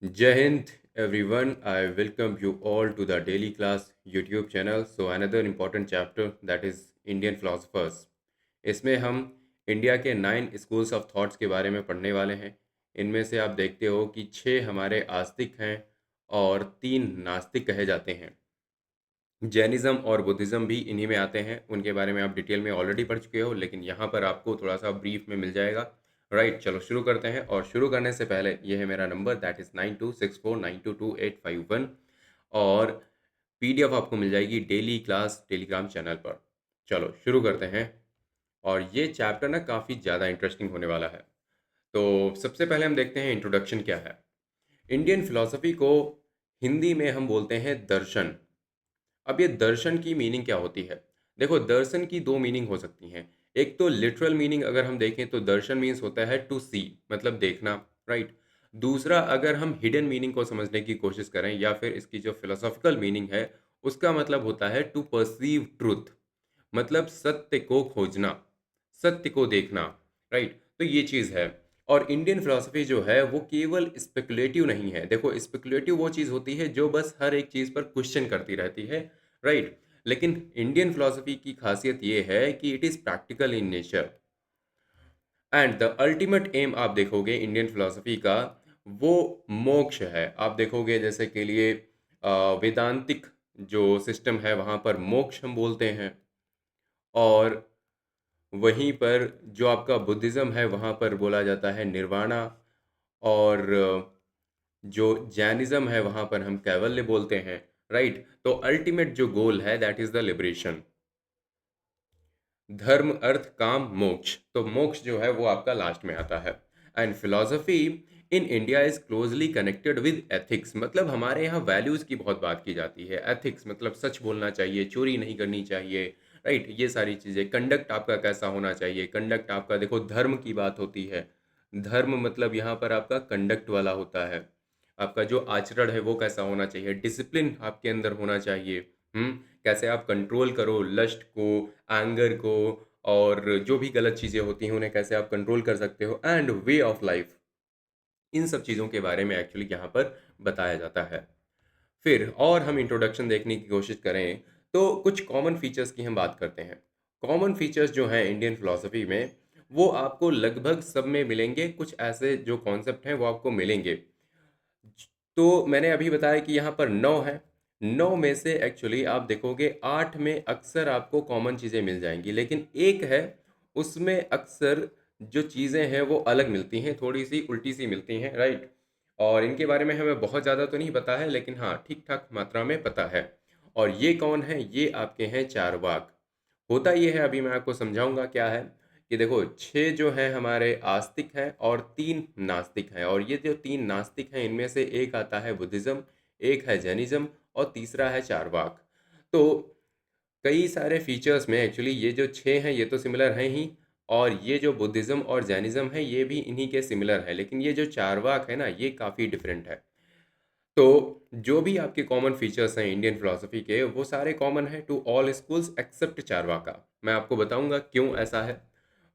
Jai Hind, everyone. I welcome you all to the Daily Class YouTube channel. So, another important chapter that is Indian philosophers. इसमें हम India के 9 schools of thoughts के बारे में पढ़ने वाले हैं। इनमें से आप देखते हो कि 6 हमारे आस्तिक हैं और 3 नास्तिक कहे जाते हैं। जैनिज़्म और बुद्धिज़्म भी इन्हीं में आते हैं, उनके बारे में आप डिटेल में ऑलरेडी पढ़ चुके हो, लेकिन यहाँ पर आपको थोड़ा-सा ब्रीफ में मिल जाएगा। राइट, चलो शुरू करते हैं और शुरू करने से पहले ये है मेरा नंबर दैट इज़ 9264922851 और पीडीएफ आपको मिल जाएगी डेली क्लास टेलीग्राम चैनल पर। चलो शुरू करते हैं और ये चैप्टर ना काफ़ी ज़्यादा इंटरेस्टिंग होने वाला है। तो सबसे पहले हम देखते हैं इंट्रोडक्शन क्या है। इंडियन फिलॉसफी को हिंदी में हम बोलते हैं दर्शन। अब ये दर्शन की मीनिंग क्या होती है? देखो, दर्शन की 2 मीनिंग हो सकती हैं। एक तो लिटरल मीनिंग अगर हम देखें तो दर्शन मीन्स होता है टू सी, मतलब देखना, राइट? दूसरा, अगर हम हिडन मीनिंग को समझने की कोशिश करें या फिर इसकी जो फिलॉसॉफिकल मीनिंग है, उसका मतलब होता है टू पर्सीव ट्रुथ, मतलब सत्य को खोजना, सत्य को देखना, राइट? तो ये चीज़ है। और इंडियन फिलॉसफी जो है वो केवल स्पेकुलेटिव नहीं है। देखो, स्पेकुलेटिव वो चीज़ होती है जो बस हर एक चीज़ पर क्वेश्चन करती रहती है, राइट? लेकिन इंडियन फिलॉसफी की खासियत ये है कि it is practical in nature and the ultimate aim आप देखोगे इंडियन फिलॉसफी का, वो मोक्ष है। आप देखोगे जैसे के लिए वेदांतिक जो सिस्टम है वहाँ पर मोक्ष हम बोलते हैं, और वहीं पर जो आपका बुद्धिज़्म है वहाँ पर बोला जाता है निर्वाणा, और जो जैनिज़्म है वहाँ पर हम कैवल्य बोलते हैं, राइट? तो अल्टीमेट जो गोल है दैट इज़ द लिबरेशन। धर्म, अर्थ, काम, मोक्ष। तो मोक्ष जो है वो आपका लास्ट में आता है। And philosophy in India is closely connected with ethics, मतलब हमारे यहाँ वैल्यूज़ की बहुत बात की जाती है। एथिक्स मतलब सच बोलना चाहिए, चोरी नहीं करनी चाहिए, राइट? ये सारी चीज़ें। कंडक्ट आपका कैसा होना चाहिए, कंडक्ट आपका, देखो, धर्म की बात होती है। धर्म मतलब यहाँ पर आपका कंडक्ट वाला होता है। आपका जो आचरण है वो कैसा होना चाहिए, डिसिप्लिन आपके अंदर होना चाहिए। हुँ? कैसे आप कंट्रोल करो लस्ट को, एंगर को, और जो भी गलत चीज़ें होती हैं उन्हें कैसे आप कंट्रोल कर सकते हो, एंड वे ऑफ लाइफ। इन सब चीज़ों के बारे में एक्चुअली यहाँ पर बताया जाता है। फिर और हम इंट्रोडक्शन देखने की कोशिश करें तो कुछ कॉमन फीचर्स की हम बात करते हैं। कॉमन फीचर्स जो हैं इंडियन फिलॉसफी में, वो आपको लगभग सब में मिलेंगे। कुछ ऐसे जो कॉन्सेप्ट हैं वो आपको मिलेंगे। तो मैंने अभी बताया कि यहाँ पर 9 है। 9 में से एक्चुअली आप देखोगे 8 में अक्सर आपको कॉमन चीज़ें मिल जाएँगी, लेकिन एक है, उसमें अक्सर जो चीज़ें हैं वो अलग मिलती हैं, थोड़ी-सी उल्टी-सी मिलती हैं, राइट? और इनके बारे में हमें बहुत ज़्यादा तो नहीं पता है, लेकिन हाँ, ठीक-ठाक मात्रा में पता है। और ये कौन है? ये आपके हैं चारवाक। होता ये है, अभी मैं आपको समझाऊँगा क्या है, कि देखो 6 जो हैं हमारे आस्तिक हैं और 3 नास्तिक हैं, और ये जो 3 नास्तिक हैं इनमें से एक आता है बुद्धिज़्म, एक है जैनिज़्म और तीसरा है चारवाक। तो कई सारे फीचर्स में एक्चुअली ये जो 6 हैं ये तो सिमिलर हैं ही, और ये जो बुद्धिज़्म और जैनिज़्म है ये भी इन्हीं के सिमिलर है, लेकिन ये जो चारवाक है ना ये काफ़ी डिफरेंट है। तो जो भी आपके कॉमन फीचर्स हैं इंडियन फिलॉसफी के, वो सारे कॉमन हैं to all schools accept Charvaka. मैं आपको बताऊंगा क्यों ऐसा है।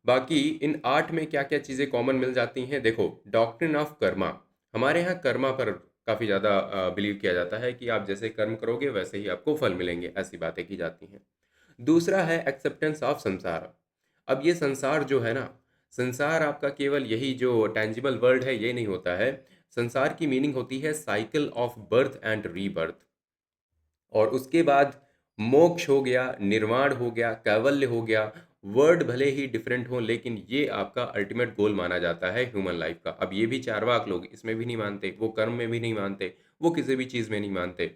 बाकी इन 8 में क्या-क्या चीज़ें कॉमन मिल जाती हैं, देखो, डॉक्ट्रिन ऑफ कर्मा। हमारे यहाँ कर्मा पर काफ़ी ज़्यादा बिलीव किया जाता है कि आप जैसे कर्म करोगे वैसे ही आपको फल मिलेंगे, ऐसी बातें की जाती हैं। दूसरा है एक्सेप्टेंस ऑफ संसार। अब ये संसार जो है ना, संसार आपका केवल यही जो टेंजिबल वर्ल्ड है ये नहीं होता है। संसार की मीनिंग होती है cycle of birth and rebirth. और उसके बाद मोक्ष हो गया, निर्वाण हो गया, कैवल्य हो गया। वर्ड भले ही डिफरेंट हो, लेकिन ये आपका अल्टीमेट गोल माना जाता है ह्यूमन लाइफ का। अब ये भी चारवाक लोग इसमें भी नहीं मानते, वो कर्म में भी नहीं मानते, वो किसी भी चीज़ में नहीं मानते।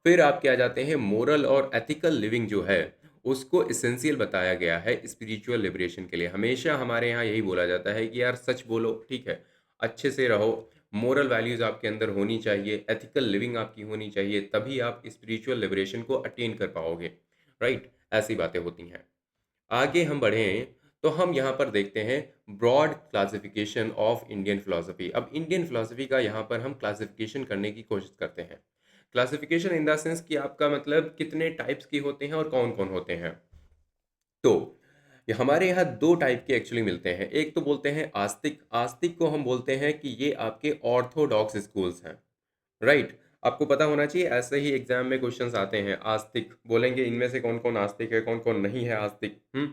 फिर आप क्या जाते हैं, मोरल और एथिकल लिविंग जो है उसको एसेंशियल बताया गया है स्पिरिचुअल लिबरेशन के लिए। हमेशा हमारे यहाँ यही बोला जाता है कि यार सच बोलो, ठीक है, अच्छे से रहो, मोरल वैल्यूज़ आपके अंदर होनी चाहिए, एथिकल लिविंग आपकी होनी चाहिए, तभी आप स्पिरिचुअल लिबरेशन को अटेन कर पाओगे, राइट? ऐसी बातें होती हैं। आगे हम बढ़ें तो हम यहाँ पर देखते हैं broad classification of Indian philosophy. अब इंडियन फिलॉसफी का यहाँ पर हम क्लासिफिकेशन करने की कोशिश करते हैं। क्लासिफिकेशन इन द सेंस कि आपका मतलब कितने टाइप्स के होते हैं और कौन-कौन होते हैं। तो ये हमारे यहाँ 2 टाइप के एक्चुअली मिलते हैं। एक तो बोलते हैं आस्तिक, आस्तिक को हम बोलते हैं कि ये आपके ऑर्थोडॉक्स स्कूल्स हैं, राइट? आपको पता होना चाहिए ऐसे ही एग्ज़ाम में क्वेश्चन्स आते हैं, आस्तिक बोलेंगे इनमें से कौन-कौन आस्तिक है, कौन-कौन नहीं है आस्तिक, हुँ?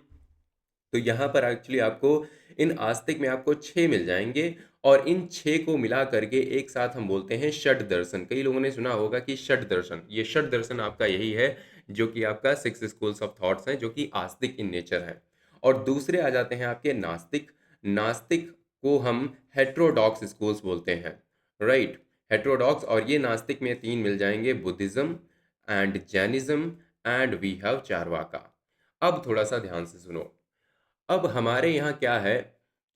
तो यहाँ पर एक्चुअली आपको इन आस्तिक में आपको 6 मिल जाएँगे और इन 6 को मिला करके एक साथ हम बोलते हैं षट दर्शन। कई लोगों ने सुना होगा कि षट दर्शन, ये षट दर्शन आपका यही है, जो कि आपका 6 स्कूल्स ऑफ थॉट्स हैं, जो कि आस्तिक इन नेचर हैं। और दूसरे आ जाते हैं आपके नास्तिक। नास्तिक को हम हेटेरोडॉक्स स्कूल्स बोलते हैं, राइट? हेटेरोडॉक्स और ये नास्तिक में 3 मिल जाएँगे, Buddhism and Jainism and we have Charvaka. अब थोड़ा-सा ध्यान से सुनो। अब हमारे यहाँ क्या है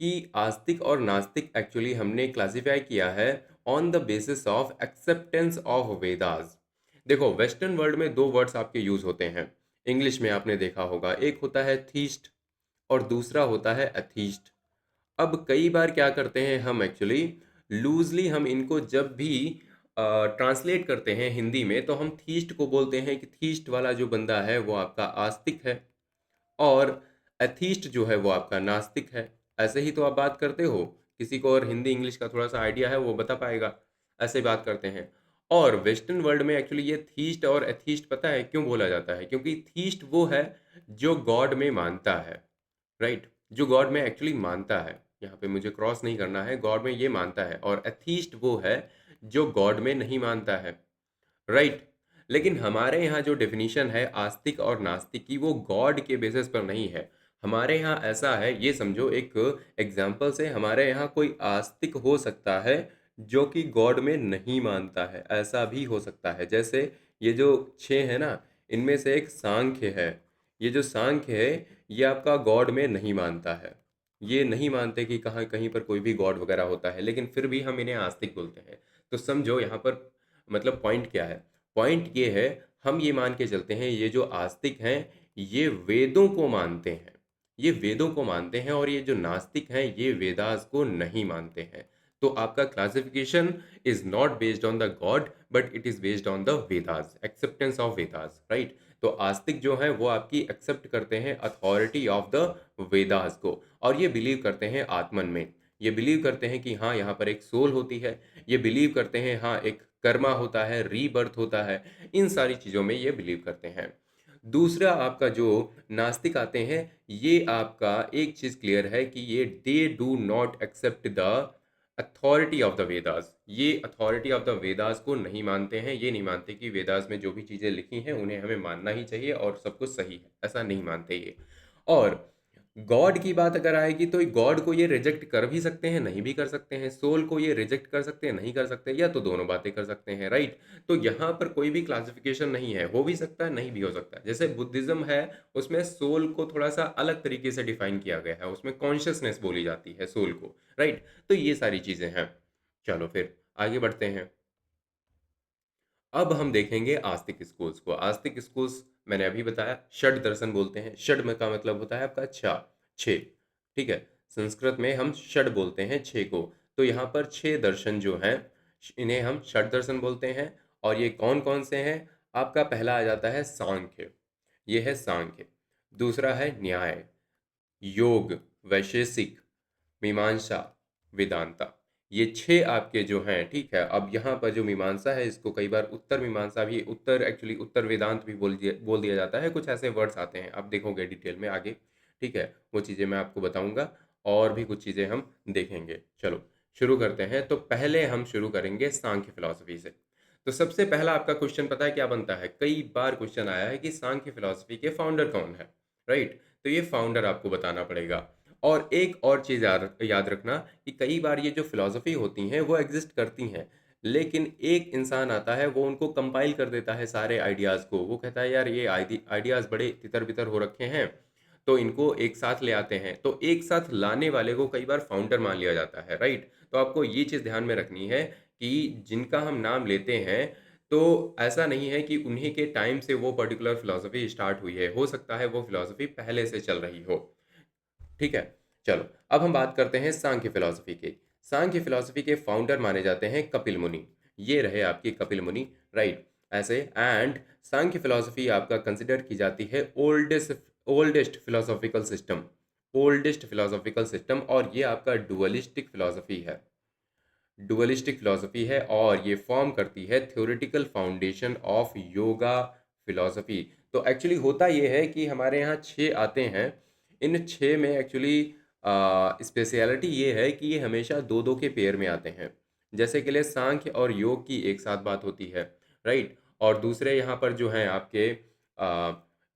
कि आस्तिक और नास्तिक एक्चुअली हमने क्लासिफाई किया है on the basis of acceptance of Vedas. देखो वेस्टर्न वर्ल्ड में 2 वर्ड्स आपके यूज़ होते हैं। इंग्लिश में आपने देखा होगा, एक होता है थीस्ट और दूसरा होता है एथीस्ट। अब कई बार क्या करते हैं हम एक्चुअली लूज़ली हम इनको जब भी ट्रांसलेट करते हैं हिंदी में तो हम थीस्ट को बोलते हैं कि थीस्ट वाला जो बंदा है वो आपका आस्तिक है और एथीस्ट जो है वो आपका नास्तिक है। ऐसे ही तो आप बात करते हो। किसी को और हिंदी इंग्लिश का थोड़ा-सा आइडिया है वो बता पाएगा। ऐसे बात करते हैं। और वेस्टर्न वर्ल्ड में एक्चुअली ये थीस्ट और एथीस्ट पता है क्यों बोला जाता है? क्योंकि थीस्ट वो है जो गॉड में मानता है, राइट? जो गॉड में एक्चुअली मानता है। यहाँ पे मुझे क्रॉस नहीं करना है, गॉड में ये मानता है और एथीस्ट वो है जो गॉड में नहीं मानता है। राइट। लेकिन हमारे यहाँ जो डेफिनीशन है आस्तिक और नास्तिक की वो गॉड के बेसिस पर नहीं है। हमारे यहाँ ऐसा है ये समझो एक एग्जाम्पल से हमारे यहाँ कोई आस्तिक हो सकता है जो कि गॉड में नहीं मानता है ऐसा भी हो सकता है। जैसे ये जो 6 है ना इनमें से एक सांख्य है। ये जो सांख्य है ये आपका गॉड में नहीं मानता है। ये नहीं मानते कि कहाँ कहीं पर कोई भी गॉड वगैरह होता है लेकिन फिर भी हम इन्हें आस्तिक बोलते हैं। तो समझो यहाँ पर मतलब पॉइंट क्या है? पॉइंट ये है हम ये मान के चलते हैं ये जो आस्तिक हैं ये वेदों को मानते हैं। ये वेदों को मानते हैं और ये जो नास्तिक हैं ये वेदास को नहीं मानते हैं। तो आपका classification is not based on the God but it is based on the Vedas, acceptance of Vedas, right? तो आस्तिक जो है वो आपकी एक्सेप्ट करते हैं अथॉरिटी ऑफ द वेदास को और ये बिलीव करते हैं आत्मन में। ये बिलीव करते हैं कि हाँ यहाँ पर एक सोल होती है। ये बिलीव करते हैं हाँ एक कर्मा होता है, रीबर्थ होता है, इन सारी चीज़ों में ये बिलीव करते हैं। दूसरा आपका जो नास्तिक आते हैं, ये आपका एक चीज़ क्लियर है कि ये they do not accept the authority of the Vedas. ये अथॉरिटी ऑफ द वेदास को नहीं मानते हैं, ये नहीं मानते कि वेदास में जो भी चीज़ें लिखी हैं, उन्हें हमें मानना ही चाहिए और सब कुछ सही है, ऐसा नहीं मानते ये। और गॉड की बात अगर आएगी तो गॉड को ये रिजेक्ट कर भी सकते हैं, नहीं भी कर सकते हैं। सोल को ये रिजेक्ट कर सकते हैं, नहीं कर सकते या तो दोनों बातें कर सकते हैं, राइट? तो यहाँ पर कोई भी क्लासिफिकेशन नहीं है, हो भी सकता है, नहीं भी हो सकता है। जैसे बुद्धिज़्म है, उसमें सोल को थोड़ा-सा अलग तरीके से डिफाइन किया गया है, उसमें कॉन्शियसनेस बोली जाती है सोल को, राइट? तो ये सारी चीज़ें हैं। चलो फिर आगे बढ़ते हैं। अब हम देखेंगे आस्तिक स्कूल्स को। आस्तिक स्कूल्स मैंने अभी बताया षड दर्शन बोलते हैं। षड में का मतलब होता है आपका 6, ठीक है? संस्कृत में हम षड बोलते हैं 6 को। तो यहाँ पर 6 दर्शन जो हैं इन्हें हम षड दर्शन बोलते हैं और ये कौन-कौन से हैं? आपका पहला आ जाता है सांख्य, ये है सांख्य। दूसरा है न्याय, योग, वैशेषिक, मीमांसा, वेदांता। ये 6 आपके जो हैं, ठीक है? अब यहाँ पर जो मीमांसा है इसको कई बार उत्तर मीमांसा भी उत्तर एक्चुअली उत्तर वेदांत भी बोल दिया जाता है। कुछ ऐसे वर्ड्स आते हैं, आप देखोगे डिटेल में आगे, ठीक है? वो चीज़ें मैं आपको बताऊँगा और भी कुछ चीज़ें हम देखेंगे। चलो, शुरू करते हैं। तो पहले हम शुरू करेंगे सांख्य फिलॉसफी से। तो सबसे पहला आपका क्वेश्चन पता है क्या बनता है? कई बार क्वेश्चन आया है कि सांख्य फिलॉसफी के फाउंडर कौन है? राइट? तो ये फाउंडर आपको बताना पड़ेगा। और एक और चीज़ याद याद रखना कि कई बार ये जो फ़िलॉसफ़ी होती हैं वो एग्ज़िस्ट करती हैं, लेकिन एक इंसान आता है वो उनको कंपाइल कर देता है सारे आइडियाज़ को। वो कहता है यार ये आइडियाज़ बड़े तितर-बितर हो रखे हैं, तो इनको एक साथ ले आते हैं। तो एक साथ लाने वाले को कई बार फाउंडर मान लिया जाता है, राइट? तो आपको ये चीज़ ध्यान में रखनी है कि जिनका हम नाम लेते हैं, तो ऐसा नहीं है कि उन्हीं के टाइम से वो पर्टिकुलर फ़िलॉसफ़ी स्टार्ट हुई है। हो सकता है वो फ़िलॉसफ़ी पहले से चल रही हो। ठीक है? चलो, अब हम बात करते हैं सांख्य फिलॉसफी की। सांख्य फिलॉसफी के फाउंडर माने जाते हैं कपिल मुनि। ये रहे आपके कपिल मुनि, राइट? ऐसे एंड सांख्य फिलॉसफी आपका कंसिडर की जाती है oldest philosophical system, oldest philosophical system, और ये आपका डुअलिस्टिक फिलॉसफी है। डुअलिस्टिक फिलॉसफी है और ये फॉर्म करती है theoretical foundation of yoga philosophy. तो एक्चुअली होता ये है कि हमारे यहाँ 6 आते हैं। इन 6 में एक्चुअली स्पेशलिटी ये है कि ये हमेशा 2-2 के पेयर में आते हैं। जैसे के लिए सांख्य और योग की एक साथ बात होती है, राइट? और दूसरे यहाँ पर जो हैं आपके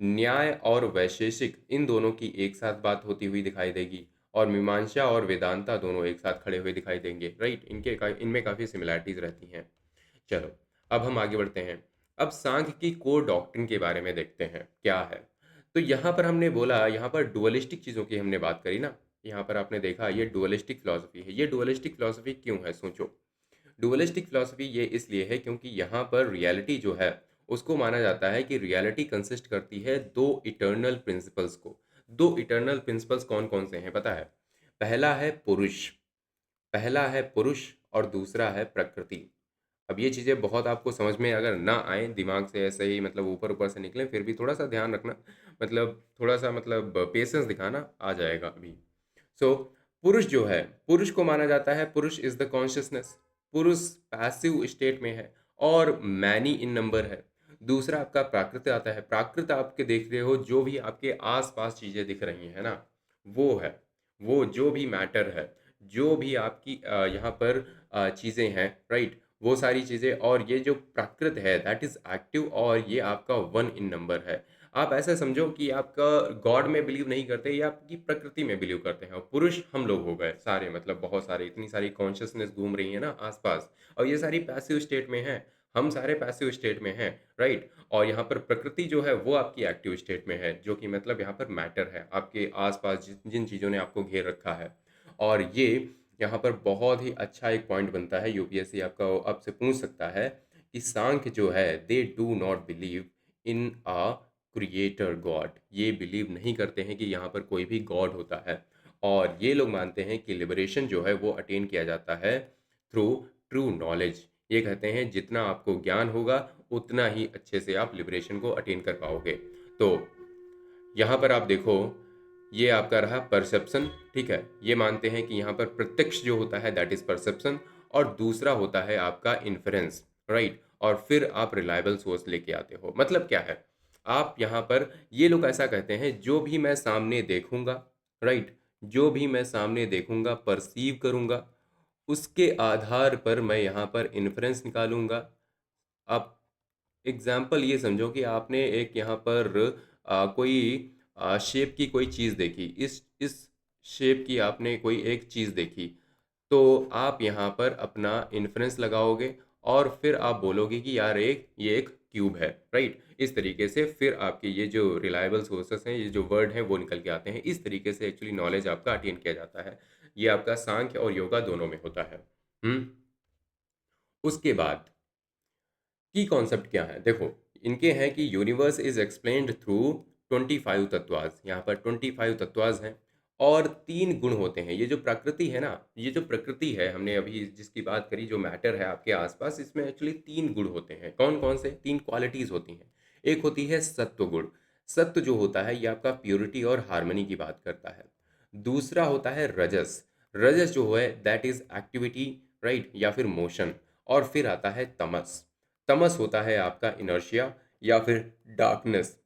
न्याय और वैशेषिक, इन दोनों की एक साथ बात होती हुई दिखाई देगी। और मीमांसा और वेदांता दोनों एक साथ खड़े हुए दिखाई देंगे, राइट? इनमें काफ़ी सिमिलैरिटीज रहती हैं। चलो, अब हम आगे बढ़ते हैं। अब सांख्य की कोर डॉक्ट्रिन के बारे में देखते हैं क्या है। तो यहाँ पर हमने बोला, यहाँ पर डुअलिस्टिक चीज़ों की हमने बात करी ना। यहाँ पर आपने देखा ये डुअलिस्टिक फिलॉसफी है। ये डुअलिस्टिक फिलॉसफी क्यों है, सोचो। डुअलिस्टिक फिलॉसफी ये इसलिए है क्योंकि यहाँ पर रियलिटी जो है, उसको माना जाता है कि रियलिटी कंसिस्ट करती है दो इटर्नल प्रिंसिपल्स को। दो इटर्नल प्रिंसिपल्स कौन कौन से हैं पता है? पहला है पुरुष, पहला है पुरुष और दूसरा है प्रकृति। अब ये चीज़ें बहुत आपको समझ में अगर ना आए, दिमाग से ऐसे ही मतलब ऊपर-ऊपर से निकलें, फिर भी थोड़ा-सा ध्यान रखना, मतलब थोड़ा-सा मतलब पेशेंस दिखाना, आ जाएगा अभी। सो पुरुष जो है, पुरुष को माना जाता है, पुरुष इज़ द कॉन्शसनेस। पुरुष पैसिव स्टेट में है और मैनी इन नंबर है। दूसरा आपका प्राकृत आता है। प्राकृत आपके देख रहे हो, जो भी आपके आस-पास चीज़ें दिख रही हैं, है ना? वो है। वो जो भी मैटर है, जो भी आपकी यहाँ पर चीज़ें हैं, राइट? वो सारी चीज़ें, और ये जो प्राकृत है दैट इज़ एक्टिव, और ये आपका 1 इन नंबर है। आप ऐसा समझो कि आपका गॉड में बिलीव नहीं करते, या आपकी प्रकृति में बिलीव करते हैं, और पुरुष हम लोग हो गए सारे, मतलब बहुत सारे, इतनी सारी कॉन्शियसनेस घूम रही है ना आसपास, और ये सारी पैसिव स्टेट में है। हम सारे पैसिव स्टेट में हैं, राइट? और यहाँ पर प्रकृति जो है वो आपकी एक्टिव स्टेट में है, जो कि मतलब यहाँ पर मैटर है, आपके आसपास जिन चीज़ों ने आपको घेर रखा है। और ये यहाँ पर बहुत ही अच्छा एक पॉइंट बनता है, यूपीएससी आपका आपसे पूछ सकता है कि सांख्य जो है दे do not believe in a creator God. ये बिलीव नहीं करते हैं कि यहाँ पर कोई भी गॉड होता है, और ये लोग मानते हैं कि लिबरेशन जो है वो अटेन किया जाता है थ्रू ट्रू नॉलेज। ये कहते हैं जितना आपको ज्ञान होगा, उतना ही अच्छे से आप लिबरेशन को अटेन कर पाओगे। तो यहाँ पर आप देखो, ये आपका रहा परसेप्शन, ठीक है? ये मानते हैं कि यहाँ पर प्रत्यक्ष जो होता है दैट इज़ परसेप्शन, और दूसरा होता है आपका इन्फरेंस, राइट? और फिर आप रिलायबल सोर्स लेके आते हो। मतलब क्या है? आप यहाँ पर, ये लोग ऐसा कहते हैं, जो भी मैं सामने देखूँगा, राइट? जो भी मैं सामने देखूँगा, पर्सीव करूँगा, उसके आधार पर मैं यहाँ पर इन्फरेंस निकालूँगा। आप एग्जाम्पल ये समझो कि आपने एक यहाँ पर कोई शेप की कोई चीज़ देखी, इस शेप की आपने कोई एक चीज़ देखी, तो आप यहाँ पर अपना इन्फ्रेंस लगाओगे, और फिर आप बोलोगे कि यार ये एक क्यूब है, राइट? इस तरीके से फिर आपके ये जो रिलायबल सोर्सेस हैं, ये जो वर्ड हैं वो निकल के आते हैं। इस तरीके से एक्चुअली नॉलेज आपका अटेन किया जाता है। ये आपका सांख्य और योगा दोनों में होता है। हम्म। उसके बाद की कॉन्सेप्ट क्या है, देखो, इनके हैं कि यूनिवर्स इज एक्सप्लेन्ड थ्रू 25 तत्वास। यहाँ पर 25 तत्वास हैं, और 3 गुण होते हैं। ये जो प्रकृति है ना, ये जो प्रकृति है, हमने अभी जिसकी बात करी, जो मैटर है आपके आसपास, इसमें एक्चुअली 3 गुण होते हैं। कौन कौन से? 3 क्वालिटीज होती हैं। एक होती है सत्व गुण। सत्व जो होता है ये आपका प्योरिटी और हार्मनी की बात करता है। दूसरा होता है रजस। रजस जो है दैट इज एक्टिविटी, राइट, या फिर मोशन। और फिर आता है तमस। तमस होता है आपका इनर्शिया या फिर डार्कनेस।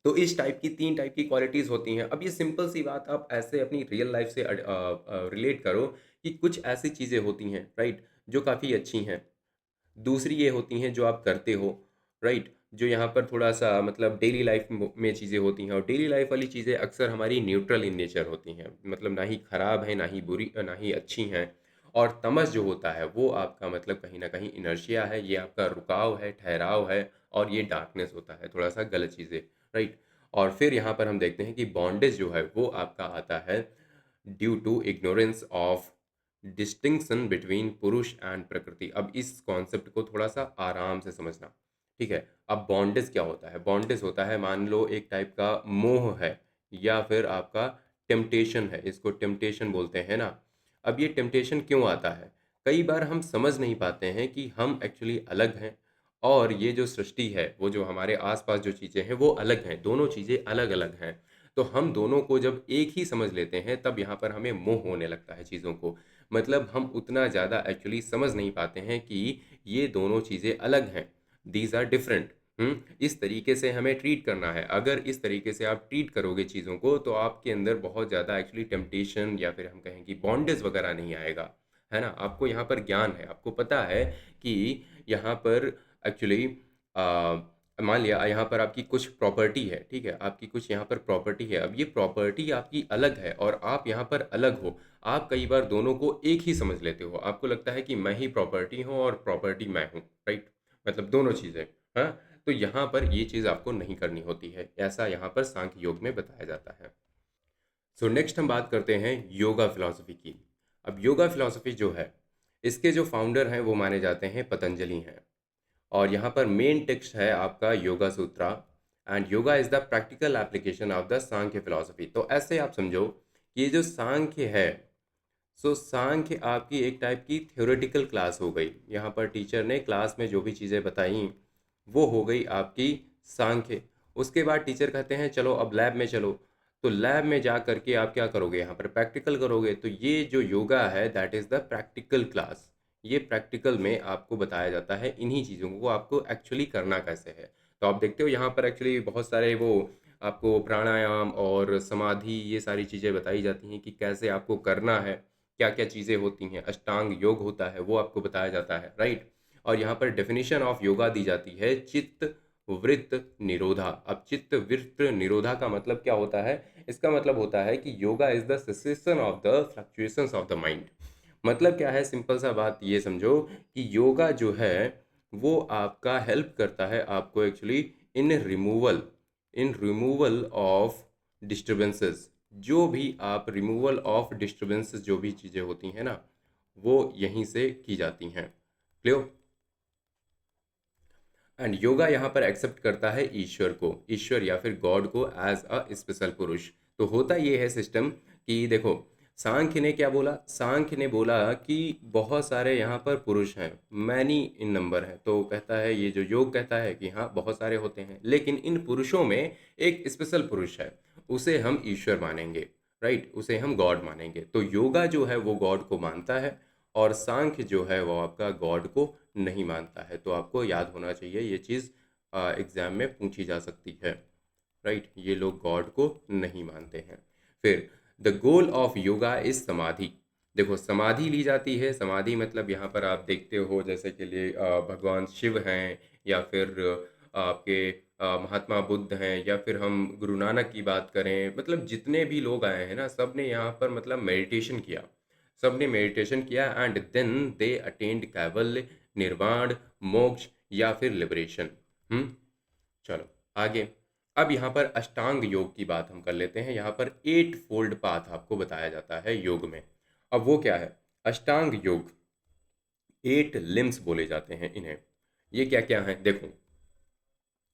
तो इस टाइप की 3 टाइप की क्वालिटीज़ होती हैं। अब ये सिंपल सी बात आप ऐसे अपनी रियल लाइफ से रिलेट करो कि कुछ ऐसी चीज़ें होती हैं, राइट, जो काफ़ी अच्छी हैं। दूसरी ये होती हैं जो आप करते हो, राइट, जो यहाँ पर थोड़ा-सा मतलब डेली लाइफ में चीज़ें होती हैं, और डेली लाइफ वाली चीज़ें अक्सर हमारी न्यूट्रल इन नेचर होती हैं। मतलब ना ही खराब है, ना ही बुरी, ना ही अच्छी हैं। और तमस जो होता है वो आपका मतलब कहीं न कहीं इनर्शिया है, ये आपका रुकाव है, ठहराव है, और ये डार्कनेस होता है, थोड़ा-सा गलत चीज़ें, राइट? और फिर यहाँ पर हम देखते हैं कि बॉन्डेज जो है वो आपका आता है due to ignorance of distinction between purusha and prakriti. अब इस कॉन्सेप्ट को थोड़ा सा आराम से समझना, ठीक है? अब बॉन्डेज क्या होता है? बॉन्डेज होता है, मान लो एक टाइप का मोह है, या फिर आपका टेम्पटेशन है, इसको टेम्पटेशन बोलते हैं ना। अब ये टेम्पटेशन क्यों आता है? कई बार हम समझ नहीं पाते हैं कि हम एक्चुअली अलग हैं, और ये जो सृष्टि है, वो जो हमारे आस-पास जो चीज़ें हैं, वो अलग हैं, दोनों चीज़ें अलग-अलग हैं। तो हम दोनों को जब एक ही समझ लेते हैं, तब यहाँ पर हमें मोह होने लगता है चीज़ों को। मतलब हम उतना ज़्यादा एक्चुअली समझ नहीं पाते हैं कि ये दोनों चीज़ें अलग हैं, दीज़ आर डिफरेंट। इस तरीके से हमें ट्रीट करना है। अगर इस तरीके से आप ट्रीट करोगे चीज़ों को, तो आपके अंदर बहुत ज़्यादा एक्चुअली टेम्पटेशन या फिर हम कहें कि बॉन्डेज वगैरह नहीं आएगा, है ना? आपको यहाँ पर ज्ञान है, आपको पता है कि यहाँ पर एक्चुअली मान लिया यहाँ पर आपकी कुछ प्रॉपर्टी है, ठीक है? आपकी कुछ यहाँ पर प्रॉपर्टी है। अब ये प्रॉपर्टी आपकी अलग है और आप यहाँ पर अलग हो। आप कई बार दोनों को एक ही समझ लेते हो। आपको लगता है कि मैं ही प्रॉपर्टी हूँ और प्रॉपर्टी मैं हूँ, राइट? मतलब दोनों चीज़ें, हाँ? तो यहाँ पर ये चीज़ आपको नहीं करनी होती है। ऐसा यहाँ पर सांख्य योग में बताया जाता है। सो नेक्स्ट हम बात करते हैं योगा फिलॉसफी की। अब योगा फिलॉसफी जो है, इसके जो फाउंडर हैं वो माने जाते हैं पतंजलि हैं। और यहाँ पर मेन टेक्स्ट है आपका Yoga Sutra and yoga is the practical application of the Samkhya philosophy. तो ऐसे आप समझो कि ये जो सांख्य है, सो सांख्य आपकी एक टाइप की थ्योरेटिकल क्लास हो गई। यहाँ पर टीचर ने क्लास में जो भी चीज़ें बताई वो हो गई आपकी सांख्य। उसके बाद टीचर कहते हैं चलो अब लैब में चलो, तो लैब में जा करके आप क्या करोगे, यहाँ पर प्रैक्टिकल करोगे। तो ये जो योगा है that is the practical class. ये प्रैक्टिकल में आपको बताया जाता है इन्हीं चीज़ों को आपको एक्चुअली करना कैसे है। तो आप देखते हो यहाँ पर एक्चुअली बहुत सारे वो आपको प्राणायाम और समाधि ये सारी चीज़ें बताई जाती हैं कि कैसे आपको करना है, क्या क्या चीज़ें होती हैं, अष्टांग योग होता है वो आपको बताया जाता है, राइट? और यहाँ पर डेफिनेशन ऑफ योगा दी जाती है चित्त वृत्त निरोधा। अब चित्त वृत्त निरोधा का मतलब क्या होता है? इसका मतलब होता है कि yoga is the cessation of the fluctuations of the mind. मतलब क्या है, सिंपल सा बात ये समझो कि योगा जो है वो आपका हेल्प करता है आपको actually in removal of disturbances. जो भी आप रिमूवल ऑफ डिस्टर्बेंसेस जो भी चीज़ें होती हैं ना, वो यहीं से की जाती हैं। क्लियर? एंड योगा यहाँ पर एक्सेप्ट करता है ईश्वर को, ईश्वर या फिर गॉड को एज अ स्पेशल पुरुष। तो होता ये है सिस्टम कि देखो, सांख्य ने क्या बोला, सांख्य ने बोला कि बहुत सारे यहाँ पर पुरुष हैं, मैनी इन नंबर है। तो कहता है ये जो योग कहता है कि हाँ बहुत सारे होते हैं, लेकिन इन पुरुषों में एक स्पेशल पुरुष है, उसे हम ईश्वर मानेंगे, राइट? उसे हम गॉड मानेंगे। तो योगा जो है वो गॉड को मानता है और सांख्य जो है वो आपका गॉड को नहीं मानता है। तो आपको याद होना चाहिए ये चीज़, एग्ज़ाम में पूछी जा सकती है, राइट? ये लोग गॉड को नहीं मानते हैं। फिर the goal of yoga is समाधि। देखो समाधि ली जाती है, समाधि मतलब यहाँ पर आप देखते हो जैसे कि लिए भगवान शिव हैं या फिर आपके महात्मा बुद्ध हैं या फिर हम गुरु नानक की बात करें, मतलब जितने भी लोग आए हैं ना, सब ने यहाँ पर मतलब मेडिटेशन किया। सबने मेडिटेशन किया एंड देन दे अटेंड कैवल्य, निर्वाण, मोक्ष या फिर लिबरेशन। हम्म चलो आगे। अब यहाँ पर अष्टांग योग की बात हम कर लेते हैं। यहाँ पर 8 फोल्ड पाथ आपको बताया जाता है योग में। अब वो क्या है? अष्टांग योग, 8 लिम्स बोले जाते हैं इन्हें। ये क्या क्या है देखो,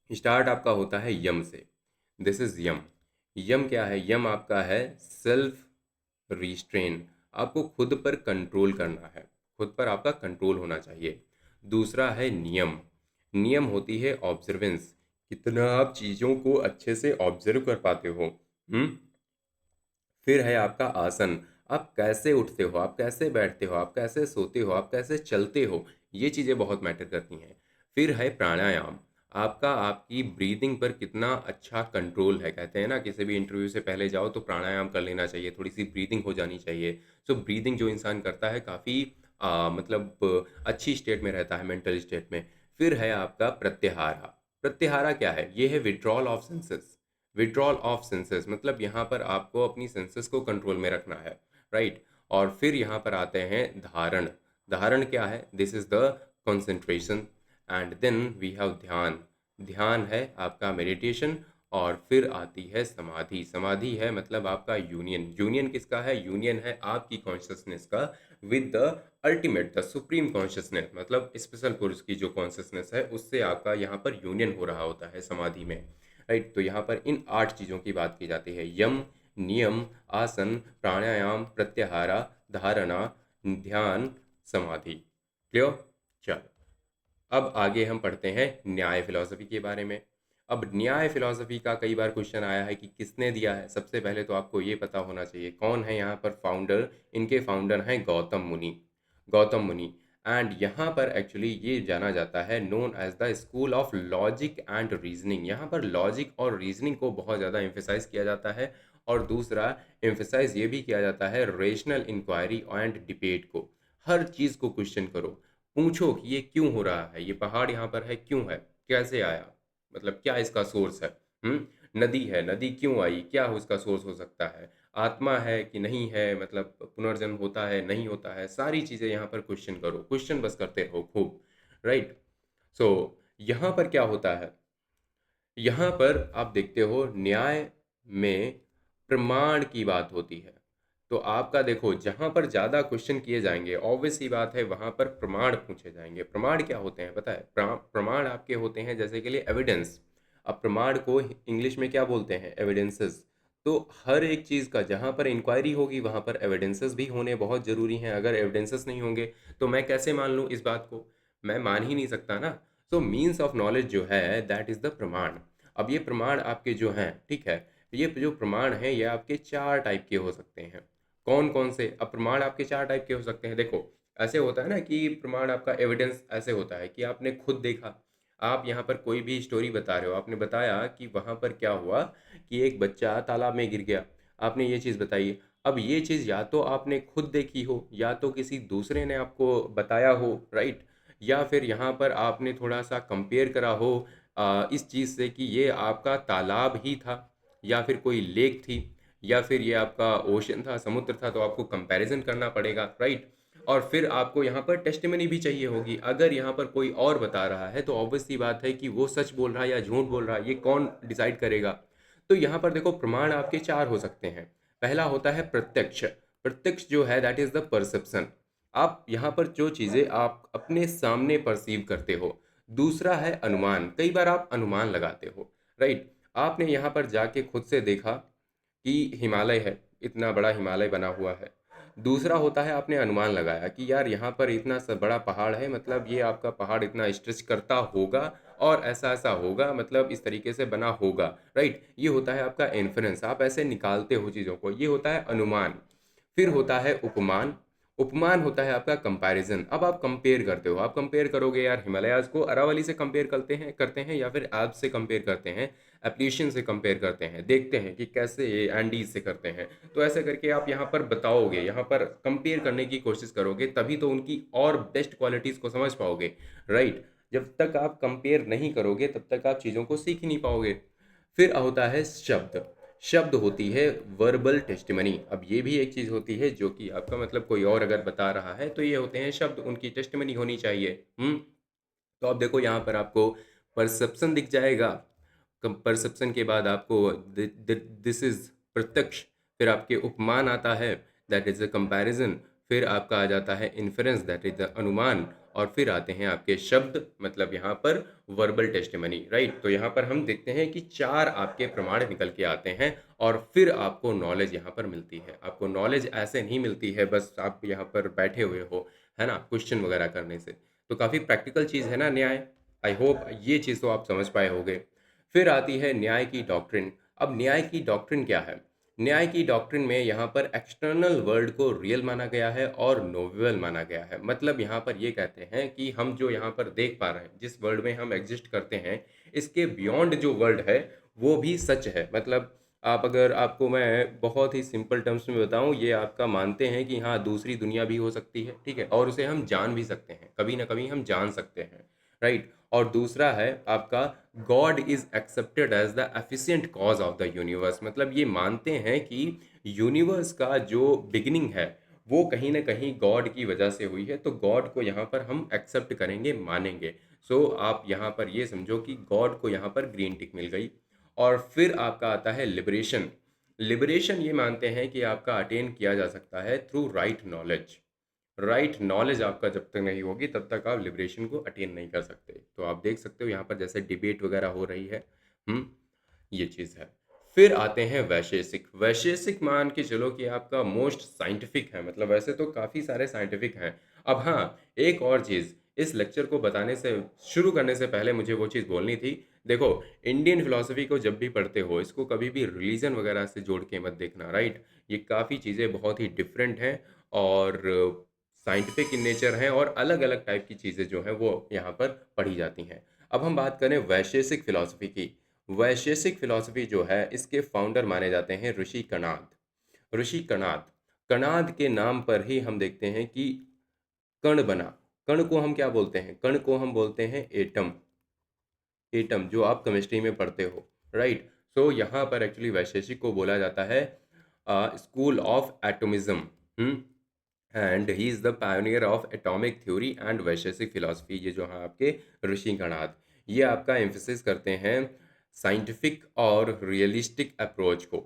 स्टार्ट आपका होता है यम से। दिस इज यम। यम क्या है? यम आपका है सेल्फ रिस्ट्रेन। आपको खुद पर कंट्रोल करना है, खुद पर आपका कंट्रोल होना चाहिए। दूसरा है नियम। नियम होती है ऑब्जर्वेंस, कितना आप चीज़ों को अच्छे से ऑब्जर्व कर पाते हो। हम्म फिर है आपका आसन। आप कैसे उठते हो, आप कैसे बैठते हो, आप कैसे सोते हो, आप कैसे चलते हो, ये चीज़ें बहुत मैटर करती हैं। फिर है प्राणायाम। आपका आपकी ब्रीदिंग पर कितना अच्छा कंट्रोल है। कहते हैं ना किसी भी इंटरव्यू से पहले जाओ तो प्राणायाम कर लेना चाहिए, थोड़ी सी ब्रीदिंग हो जानी चाहिए। सो ब्रीदिंग जो इंसान करता है काफ़ी मतलब अच्छी स्टेट में रहता है, मेंटल स्टेट में। फिर है आपका प्रत्याहारा। प्रत्याहारा क्या है? ये है withdrawal of senses. Withdrawal of senses मतलब यहाँ पर आपको अपनी सेंसेस को कंट्रोल में रखना है, राइट? और फिर यहाँ पर आते हैं धारण। धारण क्या है? This is the concentration. And then we have dhyana. ध्यान है आपका मेडिटेशन। और फिर आती है समाधि। समाधि है मतलब आपका यूनियन। यूनियन किसका है? यूनियन है आपकी कॉन्शियसनेस का with the ultimate, the supreme consciousness, मतलब स्पेशल पुरुष की जो कॉन्शियसनेस है उससे आपका यहाँ पर यूनियन हो रहा होता है समाधि में, राइट? तो यहाँ पर इन 8 चीज़ों की बात की जाती है, यम, नियम, आसन, प्राणायाम, प्रत्याहारा, धारणा, ध्यान, समाधि। क्लियर? चलो अब आगे हम पढ़ते हैं न्याय फिलॉसफी के बारे में। अब न्याय फिलॉसफी का कई बार क्वेश्चन आया है कि किसने दिया है। सबसे पहले तो आपको ये पता होना चाहिए कौन है यहाँ पर फाउंडर। इनके फाउंडर हैं गौतम मुनि। गौतम मुनि। एंड यहाँ पर एक्चुअली ये जाना जाता है known as the school of logic and reasoning. यहाँ पर लॉजिक और रीजनिंग को बहुत ज़्यादा एम्फेसाइज किया जाता है। और दूसरा एम्फेसाइज ये भी किया जाता है रेशनल इंक्वायरी एंड डिबेट को। हर चीज़ को क्वेश्चन करो, पूछो कि ये क्यों हो रहा है, ये पहाड़ यहाँ पर है क्यों है, कैसे आया, मतलब क्या इसका सोर्स है। नदी है, नदी क्यों आई, क्या उसका सोर्स हो सकता है, आत्मा है कि नहीं है, मतलब पुनर्जन्म होता है नहीं होता है, सारी चीज़ें यहाँ पर क्वेश्चन करो, क्वेश्चन बस करते रहो खूब। राइट। सो यहाँ पर क्या होता है, यहाँ पर आप देखते हो न्याय में प्रमाण की बात होती है। तो आपका देखो जहाँ पर ज़्यादा क्वेश्चन किए जाएंगे ऑब्वियस सी बात है वहाँ पर प्रमाण पूछे जाएंगे। प्रमाण क्या होते हैं पता है? प्रमाण आपके होते हैं जैसे के लिए एविडेंस। अब प्रमाण को इंग्लिश में क्या बोलते हैं? एविडेंसेस। तो हर एक चीज़ का जहाँ पर इंक्वायरी होगी वहाँ पर एविडेंसेस भी होने बहुत ज़रूरी हैं। अगर एविडेंसेस नहीं होंगे तो मैं कैसे मान लूँ इस बात को? मैं मान ही नहीं सकता ना। सो मीन्स ऑफ नॉलेज जो है दैट इज़ द प्रमाण। अब ये प्रमाण आपके जो हैं, ठीक है, ये जो प्रमाण हैं ये आपके चार टाइप के हो सकते हैं। कौन कौन से? अब प्रमाण आपके चार टाइप के हो सकते हैं। देखो ऐसे होता है ना कि प्रमाण आपका एविडेंस ऐसे होता है कि आपने खुद देखा। आप यहाँ पर कोई भी स्टोरी बता रहे हो, आपने बताया कि वहाँ पर क्या हुआ कि एक बच्चा तालाब में गिर गया। आपने ये चीज़ बताई। अब ये चीज़ या तो आपने खुद देखी हो या तो किसी दूसरे ने आपको बताया हो, राइट। या फिर यहाँ पर आपने थोड़ा सा कंपेयर करा हो इस चीज़ से कि ये आपका तालाब ही था या फिर कोई लेक थी या फिर ये आपका ओशन था, समुद्र था, तो आपको कंपैरिजन करना पड़ेगा, राइट। और फिर आपको यहाँ पर टेस्टिमनी भी चाहिए होगी। अगर यहाँ पर कोई और बता रहा है तो ऑब्वियस सी बात है कि वो सच बोल रहा है या झूठ बोल रहा है, ये कौन डिसाइड करेगा? तो यहाँ पर देखो प्रमाण आपके चार हो सकते हैं। पहला होता है प्रत्यक्ष। प्रत्यक्ष जो है दैट इज द परसेप्शन। आप यहाँ पर जो चीज़ें आप अपने सामने परसीव करते हो। दूसरा है अनुमान। कई बार आप अनुमान लगाते हो, राइट। आपने यहाँ पर जाके खुद से देखा कि हिमालय है, इतना बड़ा हिमालय बना हुआ है। दूसरा होता है आपने अनुमान लगाया कि यार यहाँ पर इतना सा बड़ा पहाड़ है, मतलब ये आपका पहाड़ इतना स्ट्रेच करता होगा और ऐसा ऐसा होगा, मतलब इस तरीके से बना होगा, राइट। ये होता है आपका इन्फरेंस। आप ऐसे निकालते हो चीज़ों को, ये होता है अनुमान। फिर होता है उपमान। उपमान होता है आपका कंपैरिजन। अब आप कंपेयर करते हो, आप कंपेयर करोगे यार हिमालयाज़ को अरावली से कंपेयर करते हैं या फिर एल्प्स से कंपेयर करते हैं, एप्लीशियन से कंपेयर करते हैं, देखते हैं कि कैसे ये एंडीज से करते हैं। तो ऐसे करके आप यहाँ पर बताओगे, यहाँ पर कंपेयर करने की कोशिश करोगे, तभी तो उनकी और बेस्ट क्वालिटीज़ को समझ पाओगे, राइट। जब तक आप कंपेयर नहीं करोगे तब तक आप चीज़ों को सीख ही नहीं पाओगे। फिर होता है शब्द। शब्द होती है वर्बल टेस्टिमनी। अब ये भी एक चीज़ होती है जो कि आपका मतलब कोई और अगर बता रहा है तो ये होते हैं शब्द, उनकी टेस्टिमनी होनी चाहिए। तो अब देखो यहाँ पर आपको परसेप्शन दिख जाएगा। परसेप्शन के बाद आपको दिस इज प्रत्यक्ष। फिर आपके उपमान आता है, दैट इज अ कंपैरिजन। फिर आपका आ जाता है इन्फरेंस, दैट इज द अनुमान। और फिर आते हैं आपके शब्द, मतलब यहाँ पर वर्बल टेस्टिमनी, राइट। तो यहाँ पर हम देखते हैं कि चार आपके प्रमाण निकल के आते हैं और फिर आपको नॉलेज यहाँ पर मिलती है। आपको नॉलेज ऐसे नहीं मिलती है बस आप यहाँ पर बैठे हुए हो, है ना, क्वेश्चन वगैरह करने से। तो काफ़ी प्रैक्टिकल चीज़ है ना न्याय। आई होप ये चीज़ तो आप समझ पाए होंगे। फिर आती है न्याय की डॉक्ट्रिन। अब न्याय की डॉक्ट्रिन क्या है? न्याय की डॉक्ट्रिन में यहाँ पर एक्सटर्नल वर्ल्ड को रियल माना गया है और नोवेल माना गया है। मतलब यहाँ पर ये कहते हैं कि हम जो यहाँ पर देख पा रहे हैं, जिस वर्ल्ड में हम एग्जिस्ट करते हैं, इसके बियॉन्ड जो वर्ल्ड है वो भी सच है। मतलब आप अगर आपको मैं बहुत ही सिंपल टर्म्स में बताऊं, ये आपका मानते हैं कि हाँ दूसरी दुनिया भी हो सकती है, ठीक है, और उसे हम जान भी सकते हैं, कभी ना कभी हम जान सकते हैं, राइट। और दूसरा है आपका God is accepted as the efficient cause of the universe. मतलब ये मानते हैं कि यूनिवर्स का जो बिगिनिंग है वो कहीं ना कहीं गॉड की वजह से हुई है, तो गॉड को यहाँ पर हम एक्सेप्ट करेंगे, मानेंगे। सो आप यहाँ पर ये समझो कि गॉड को यहाँ पर ग्रीन टिक मिल गई। और फिर आपका आता है लिबरेशन। लिबरेशन ये मानते हैं कि आपका अटेन किया जा सकता है through right knowledge. Right knowledge आपका जब तक नहीं होगी तब तक आप लिबरेशन को अटेन नहीं कर सकते। तो आप देख सकते हो यहाँ पर जैसे डिबेट वगैरह हो रही है। हम्म ये चीज़ है। फिर आते हैं वैशेषिक। वैशेषिक मान के चलो कि आपका मोस्ट साइंटिफिक है, मतलब वैसे तो काफ़ी सारे साइंटिफिक हैं। अब हाँ, एक और चीज़, इस लेक्चर को बताने से शुरू करने से पहले मुझे वो चीज़ बोलनी थी। देखो, इंडियन फिलॉसफी को जब भी पढ़ते हो, इसको कभी भी रिलीजन वगैरह से जोड़ के मत देखना, राइट? ये काफ़ी चीज़ें बहुत ही डिफरेंट हैं और साइंटिफिक इन नेचर हैं और अलग-अलग टाइप की चीज़ें जो हैं वो यहाँ पर पढ़ी जाती हैं। अब हम बात करें वैशेषिक फिलॉसफी की। वैशेषिक फिलॉसफी जो है इसके फाउंडर माने जाते हैं ऋषि कणाद। ऋषि कणाद। कणाद के नाम पर ही हम देखते हैं कि कण बना। कण को हम क्या बोलते हैं? कण को हम बोलते हैं एटम। एटम जो आप केमिस्ट्री में पढ़ते हो, राइट? सो यहाँ पर एक्चुअली वैशेषिक को बोला जाता है school of atomism. And he is the pioneer of atomic theory and Vaisheshika philosophy. ये जो हैं आपके ऋषि गणात, ये आपका एम्फेसिस करते हैं साइंटिफिक और रियलिस्टिक अप्रोच को।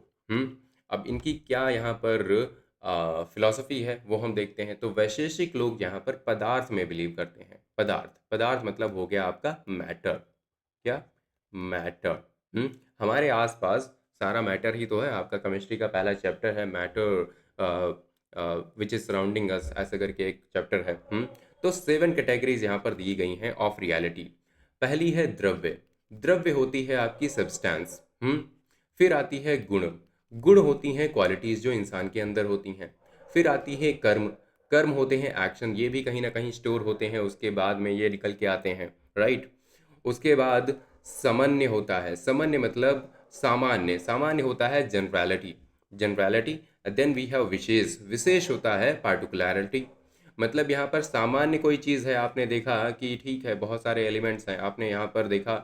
अब इनकी क्या यहाँ पर फिलॉसफी है वो हम देखते हैं। तो वैशेषिक लोग यहाँ पर पदार्थ में बिलीव करते हैं। पदार्थ, पदार्थ मतलब हो गया आपका मैटर। क्या? मैटर। हुँ? हमारे आस-पास सारा मैटर ही तो है। आपका केमिस्ट्री का पहला चैप्टर है मैटर व्हिच इज़ सराउंडिंग अस ऐसे करके एक चैप्टर है। तो 7 कैटेगरीज़ यहाँ पर दी गई हैं ऑफ रियलिटी। पहली है द्रव्य। द्रव्य होती है आपकी सब्सटेंस। फिर आती है गुण। गुण होती हैं क्वालिटीज़ जो इंसान के अंदर होती हैं। फिर आती है कर्म। कर्म होते हैं एक्शन, ये भी कहीं न कहीं स्टोर होते हैं, उसके बाद में ये निकल के आते हैं, राइट? उसके बाद सामान्य होता है। सामान्य मतलब सामान्य। सामान्य होता है generality. Generality. Then we have विशेष। विशेष होता है पार्टिकुलैरिटी। मतलब यहाँ पर सामान्य कोई चीज़ है, आपने देखा कि ठीक है बहुत सारे एलिमेंट्स हैं, आपने यहाँ पर देखा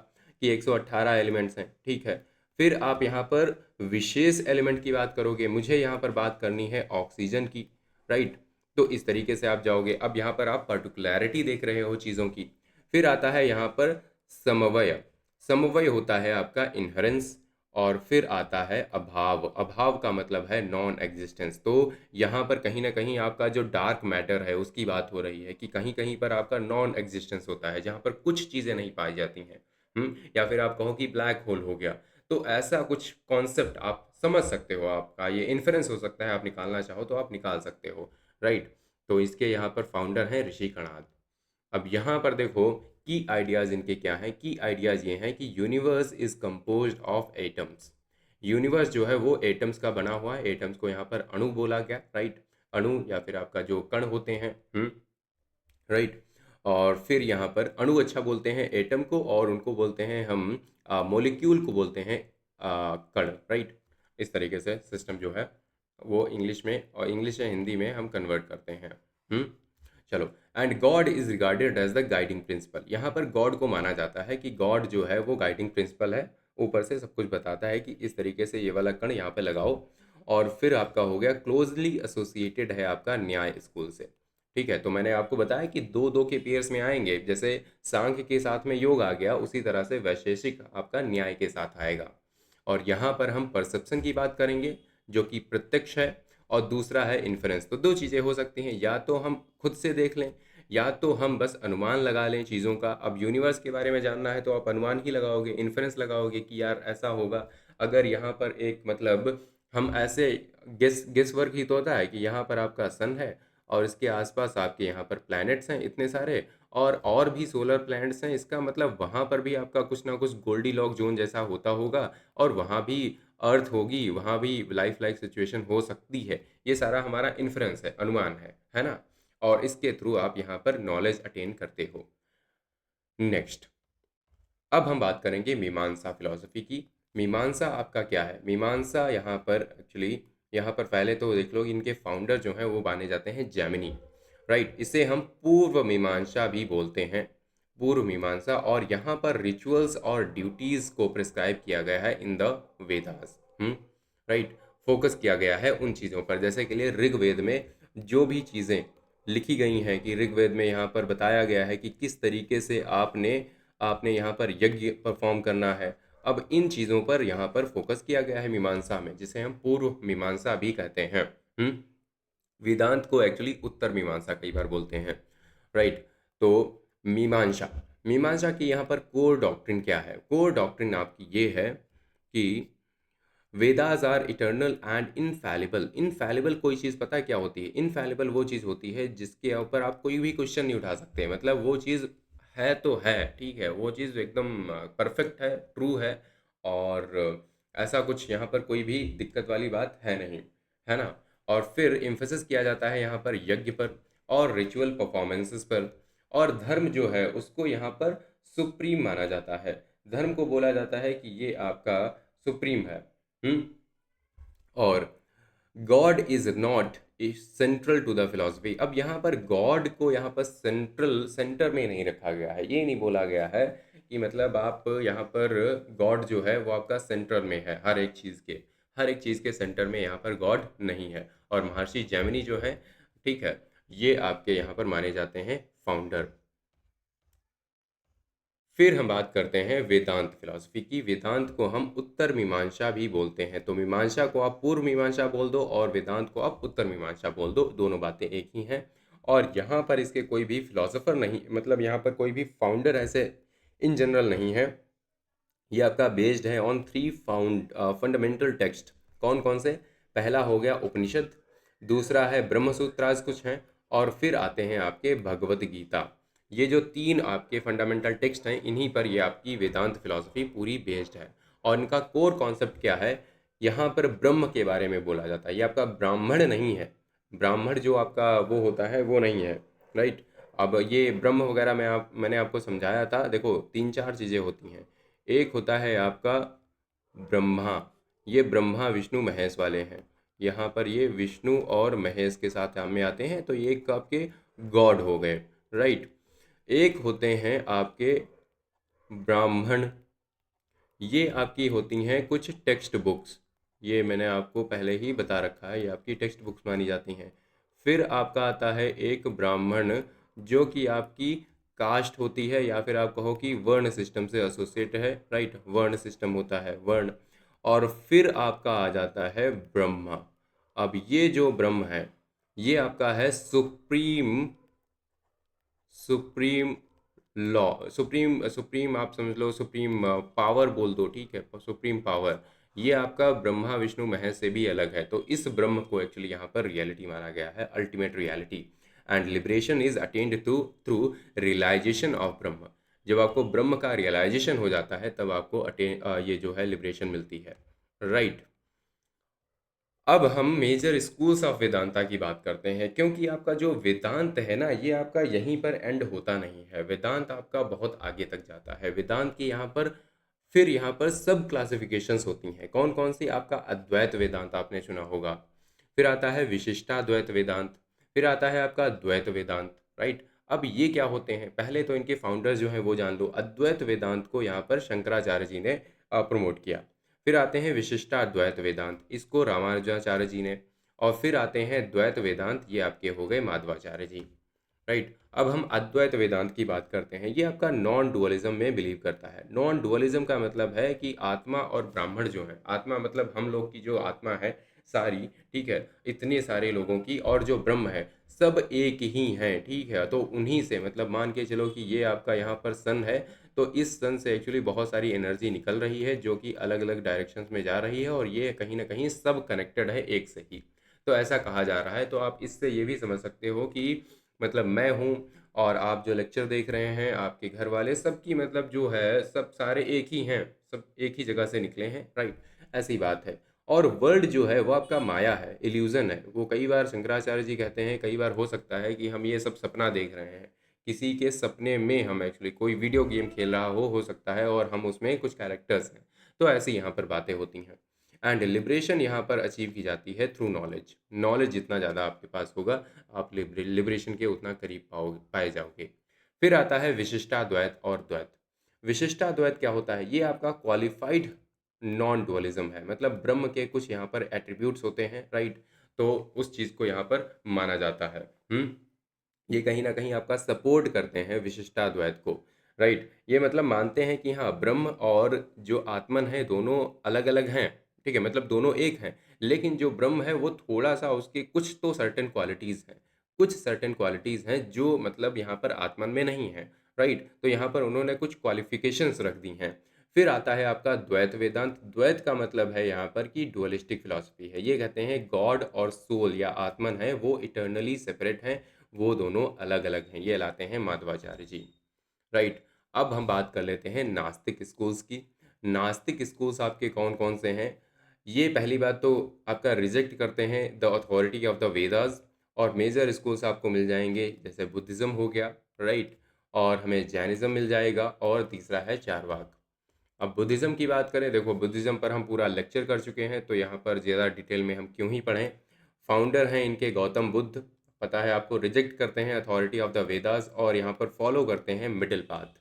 कि 118 एलिमेंट्स हैं, ठीक है। फिर आप यहाँ पर विशेष एलिमेंट की बात करोगे, मुझे यहाँ पर बात करनी है ऑक्सीजन की, राइट? तो इस तरीके से आप जाओगे। अब यहाँ पर आप पर्टिकुलैरिटी देख रहे हो चीज़ों की। फिर आता है यहाँ पर समवय। समवय होता है आपका इन्हेरेंस। और फिर आता है अभाव। अभाव का मतलब है नॉन एग्जिस्टेंस। तो यहाँ पर कहीं ना कहीं आपका जो डार्क मैटर है उसकी बात हो रही है कि कहीं कहीं पर आपका नॉन एग्जिस्टेंस होता है, जहाँ पर कुछ चीज़ें नहीं पाई जाती हैं। या फिर आप कहो कि ब्लैक होल हो गया। तो ऐसा कुछ कॉन्सेप्ट आप समझ सकते हो, आपका ये इन्फरेंस हो सकता है, आप निकालना चाहो तो आप निकाल सकते हो, राइट? तो इसके यहाँ पर फाउंडर हैं ऋषि कणाद। अब यहाँ पर देखो की आइडियाज़ इनके क्या हैं। की आइडियाज़ ये हैं कि universe is composed of atoms. Universe जो है वो एटम्स का बना हुआ है। एटम्स को यहाँ पर अणु बोला गया, राइट? अणु या फिर आपका जो कण होते हैं, राइट? और फिर यहाँ पर अणु अच्छा बोलते हैं एटम को, और उनको बोलते हैं हम मॉलिक्यूल को बोलते हैं कण, राइट? इस तरीके से सिस्टम जो है वो इंग्लिश में, और इंग्लिश या हिंदी में हम कन्वर्ट करते हैं। हम्म चलो। And God is regarded as the guiding principle. यहाँ पर गॉड को माना जाता है कि गॉड जो है वो गाइडिंग प्रिंसिपल है। ऊपर से सब कुछ बताता है कि इस तरीके से ये वाला कण यहाँ पे लगाओ। और फिर आपका हो गया क्लोजली एसोसिएटेड है आपका न्याय स्कूल से। ठीक है, तो मैंने आपको बताया कि दो दो के पेयर्स में आएंगे। जैसे सांख्य के साथ में योग आ गया, उसी तरह से वैशेषिक आपका न्याय के साथ आएगा। और यहाँ पर हम परसेप्शन की बात करेंगे जो कि प्रत्यक्ष है, और दूसरा है इन्फरेंस। तो दो चीज़ें हो सकती हैं, या तो हम खुद से देख लें या तो हम बस अनुमान लगा लें चीज़ों का। अब यूनिवर्स के बारे में जानना है तो आप अनुमान ही लगाओगे, इन्फरेंस लगाओगे कि यार ऐसा होगा। अगर यहाँ पर एक मतलब हम ऐसे गेस वर्क ही तो होता है कि यहाँ पर आपका सन है और इसके आसपास आपके यहाँ पर प्लैनेट्स हैं इतने सारे, और भी सोलर प्लैनेट्स हैं। इसका मतलब वहाँ पर भी आपका कुछ ना कुछ गोल्डी लॉक जोन जैसा होता होगा, और वहाँ भी अर्थ होगी, वहाँ भी लाइफ लाइक सिचुएशन हो सकती है। ये सारा हमारा इन्फ्रेंस है, अनुमान है ना? और इसके थ्रू आप यहाँ पर नॉलेज अटेन करते हो। नेक्स्ट, अब हम बात करेंगे मीमांसा फिलॉसफी की। मीमांसा आपका क्या है? मीमांसा यहाँ पर एक्चुअली, यहाँ पर पहले तो देख लो इनके फाउंडर जो हैं वो माने जाते हैं जैमिनी, राइट? इसे हम पूर्व मीमांसा भी बोलते हैं, पूर्व मीमांसा। और यहाँ पर रिचुअल्स और ड्यूटीज़ को प्रिस्क्राइब किया गया है in the Vedas. Right? Focus किया गया है उन चीज़ों पर, जैसे कि लिए ऋग्वेद में जो भी चीज़ें लिखी गई हैं, कि ऋग्वेद में यहाँ पर बताया गया है कि किस तरीके से आपने आपने यहाँ पर यज्ञ परफॉर्म करना है। अब इन चीज़ों पर यहाँ पर फोकस किया गया है मीमांसा में, जिसे हम पूर्व मीमांसा भी कहते हैं। वेदांत को एक्चुअली उत्तर मीमांसा कई बार बोलते हैं, राइट? तो मीमांसा, मीमांसा की यहाँ पर कोर डॉक्ट्रिन क्या है? कोर डॉक्ट्रिन आपकी ये है कि वेदास आर इटर्नल एंड इनफैलिबल। इनफैलिबल कोई चीज़ पता है क्या होती है? इनफैलिबल वो चीज़ होती है जिसके ऊपर आप कोई भी क्वेश्चन नहीं उठा सकते, मतलब वो चीज़ है तो है, ठीक है, वो चीज़ एकदम परफेक्ट है, ट्रू है, और ऐसा कुछ यहाँ पर कोई भी दिक्कत वाली बात है नहीं, है ना? और फिर एम्फेसिस किया जाता है यहाँ पर यज्ञ पर और रिचुअल परफॉर्मेंसेस पर, और धर्म जो है उसको यहाँ पर सुप्रीम माना जाता है। धर्म को बोला जाता है कि ये आपका सुप्रीम है। हम्म। और God is not central to the philosophy. अब यहाँ पर गॉड को यहाँ पर सेंटर में नहीं रखा गया है, ये नहीं बोला गया है कि मतलब आप यहाँ पर गॉड जो है वो आपका सेंटर में है, हर एक चीज़ के सेंटर में यहाँ पर गॉड नहीं है। और महर्षि जैमिनी जो है, ठीक है, ये आपके यहाँ पर माने जाते हैं फाउंडर। फिर हम बात करते हैं वेदांत फिलॉसफी की। वेदांत को हम उत्तर मीमांसा भी बोलते हैं। तो मीमांसा को आप पूर्व मीमांसा बोल दो और वेदांत को आप उत्तर मीमांसा बोल दो, दोनों बातें एक ही हैं। और यहाँ पर इसके कोई भी फिलोसोफर नहीं, मतलब यहाँ पर कोई भी फाउंडर ऐसे इन जनरल नहीं है। ये आपका बेस्ड है ऑन थ्री फंडामेंटल टेक्स्ट। कौन कौन से? पहला हो गया उपनिषद, दूसरा है ब्रह्मसूत्रास कुछ हैं, और फिर आते हैं आपके भगवत गीता। ये जो तीन आपके फंडामेंटल टेक्स्ट हैं, इन्हीं पर ये आपकी वेदांत फिलॉसफी पूरी बेस्ड है। और इनका कोर कॉन्सेप्ट क्या है? यहाँ पर ब्रह्म के बारे में बोला जाता है। ये आपका ब्राह्मण नहीं है, ब्राह्मण जो आपका वो होता है वो नहीं है, राइट? अब ये ब्रह्म वगैरह मैंने आपको समझाया था। देखो, तीन चार चीज़ें होती हैं। एक होता है आपका ब्रह्मा, ये ब्रह्मा विष्णु महेश वाले हैं। यहाँ पर ये विष्णु और महेश के साथ में आते हैं, तो ये एक आपके गॉड हो गए, राइट? एक होते हैं आपके ब्राह्मण, ये आपकी होती हैं कुछ टेक्स्ट बुक्स। ये मैंने आपको पहले ही बता रखा है, ये आपकी टेक्स्ट बुक्स मानी जाती हैं। फिर आपका आता है एक ब्राह्मण, जो कि आपकी कास्ट होती है, या फिर आप कहो कि वर्ण सिस्टम से एसोसिएट है, राइट? वर्ण सिस्टम होता है, वर्ण। और फिर आपका आ जाता है ब्रह्मा। अब ये जो ब्रह्म है, ये आपका है supreme, supreme law, supreme supreme आप समझ लो, सुप्रीम पावर बोल दो, ठीक है, सुप्रीम पावर। ये आपका ब्रह्मा विष्णु महेश से भी अलग है। तो इस ब्रह्म को एक्चुअली यहाँ पर रियलिटी माना गया है, ultimate reality. And liberation is attained to through realisation of Brahman. जब आपको ब्रह्म का रियलाइजेशन हो जाता है, तब आपको ये जो है लिबरेशन मिलती है, राइट? अब हम मेजर स्कूल्स ऑफ वेदांता की बात करते हैं, क्योंकि आपका जो वेदांत है ना, ये आपका यहीं पर एंड होता नहीं है। वेदांत आपका बहुत आगे तक जाता है। वेदांत की यहाँ पर फिर यहाँ पर सब क्लासिफिकेशंस होती हैं। कौन कौन सी? आपका अद्वैत वेदांत आपने सुना होगा, फिर आता है विशिष्टाद्वैत वेदांत, फिर आता है आपका द्वैत वेदांत, राइट? अब ये क्या होते हैं? पहले तो इनके फाउंडर्स जो हैं वो जान लो। अद्वैत वेदांत को यहाँ पर शंकराचार्य जी ने प्रमोट किया। फिर आते हैं विशिष्टाद्वैत वेदांत, इसको रामानुजाचार्य जी ने। और फिर आते हैं द्वैत वेदांत, ये आपके हो गए माधवाचार्य जी, राइट? अब हम अद्वैत वेदांत की बात करते हैं। ये आपका नॉन डुअलिज्म में बिलीव करता है। नॉन डुअलिज्म का मतलब है कि आत्मा और ब्राह्मण जो है, आत्मा मतलब हम लोग की जो आत्मा है सारी, ठीक है, इतने सारे लोगों की, और जो ब्रह्म है सब एक ही हैं, ठीक है। तो उन्हीं से, मतलब मान के चलो कि ये आपका यहाँ पर सन है, तो इस सन से एक्चुअली बहुत सारी एनर्जी निकल रही है जो कि अलग अलग डायरेक्शंस में जा रही है, और ये कहीं ना कहीं सब कनेक्टेड है एक से ही। तो ऐसा कहा जा रहा है। तो आप इससे ये भी समझ सकते हो कि मतलब मैं हूँ, और आप जो लेक्चर देख रहे हैं, आपके घर वाले, सबकी मतलब जो है सब सारे एक ही हैं, सब एक ही जगह से निकले हैं, राइट? ऐसी बात है। और वर्ल्ड जो है वो आपका माया है, इल्यूजन है। वो कई बार शंकराचार्य जी कहते हैं, कई बार हो सकता है कि हम ये सब सपना देख रहे हैं, किसी के सपने में हम एक्चुअली कोई वीडियो गेम खेल रहा हो सकता है, और हम उसमें कुछ कैरेक्टर्स हैं। तो ऐसी यहाँ पर बातें होती हैं। एंड लिबरेशन यहाँ पर अचीव की जाती है थ्रू नॉलेज। नॉलेज जितना ज़्यादा आपके पास होगा, आप लिबरेशन के उतना करीब पाए जाओगे। फिर आता है विशिष्टाद्वैत और द्वैत। विशिष्टाद्वैत क्या होता है? ये आपका क्वालिफाइड नॉन डुअलिज्म है, मतलब ब्रह्म के कुछ यहाँ पर एट्रीब्यूट्स होते हैं, राइट? तो उस चीज़ को यहाँ पर माना जाता है। ये कहीं ना कहीं आपका सपोर्ट करते हैं विशिष्टाद्वैत को, राइट? ये मतलब मानते हैं कि हाँ, ब्रह्म और जो आत्मन है दोनों अलग अलग हैं, ठीक है, मतलब दोनों एक हैं। लेकिन जो ब्रह्म है वो थोड़ा सा, उसके कुछ तो सर्टेन क्वालिटीज़ हैं, कुछ सर्टेन क्वालिटीज़ हैं जो मतलब यहाँ पर आत्मन में नहीं है, राइट? तो यहाँ पर उन्होंने कुछ क्वालिफिकेशंस रख दी हैं। फिर आता है आपका द्वैत वेदांत। द्वैत का मतलब है यहाँ पर कि डुअलिस्टिक फिलॉसफी है। ये कहते हैं गॉड और सोल या आत्मन है वो इटर्नली सेपरेट हैं, वो दोनों अलग-अलग हैं। ये लाते हैं माधवाचार्य जी। राइट। अब हम बात कर लेते हैं नास्तिक स्कूल्स की। नास्तिक स्कूल्स आपके कौन-कौन से हैं? ये पहली बात तो आपका रिजेक्ट करते हैं the authority of the Vedas, और मेजर स्कूल्स आपको मिल जाएँगे जैसे बुद्धिज़्म हो गया, राइट? और हमें जैनिज़्म मिल जाएगा, और तीसरा है चारवाक। अब बुद्धिज़्म की बात करें, देखो बुद्धिज़्म पर हम पूरा लेक्चर कर चुके हैं, तो यहाँ पर ज़्यादा डिटेल में हम क्यों ही पढ़ें। फाउंडर हैं इनके गौतम बुद्ध, पता है आपको, रिजेक्ट करते हैं अथॉरिटी ऑफ द वेदास और यहाँ पर फॉलो करते हैं मिडिल पाथ।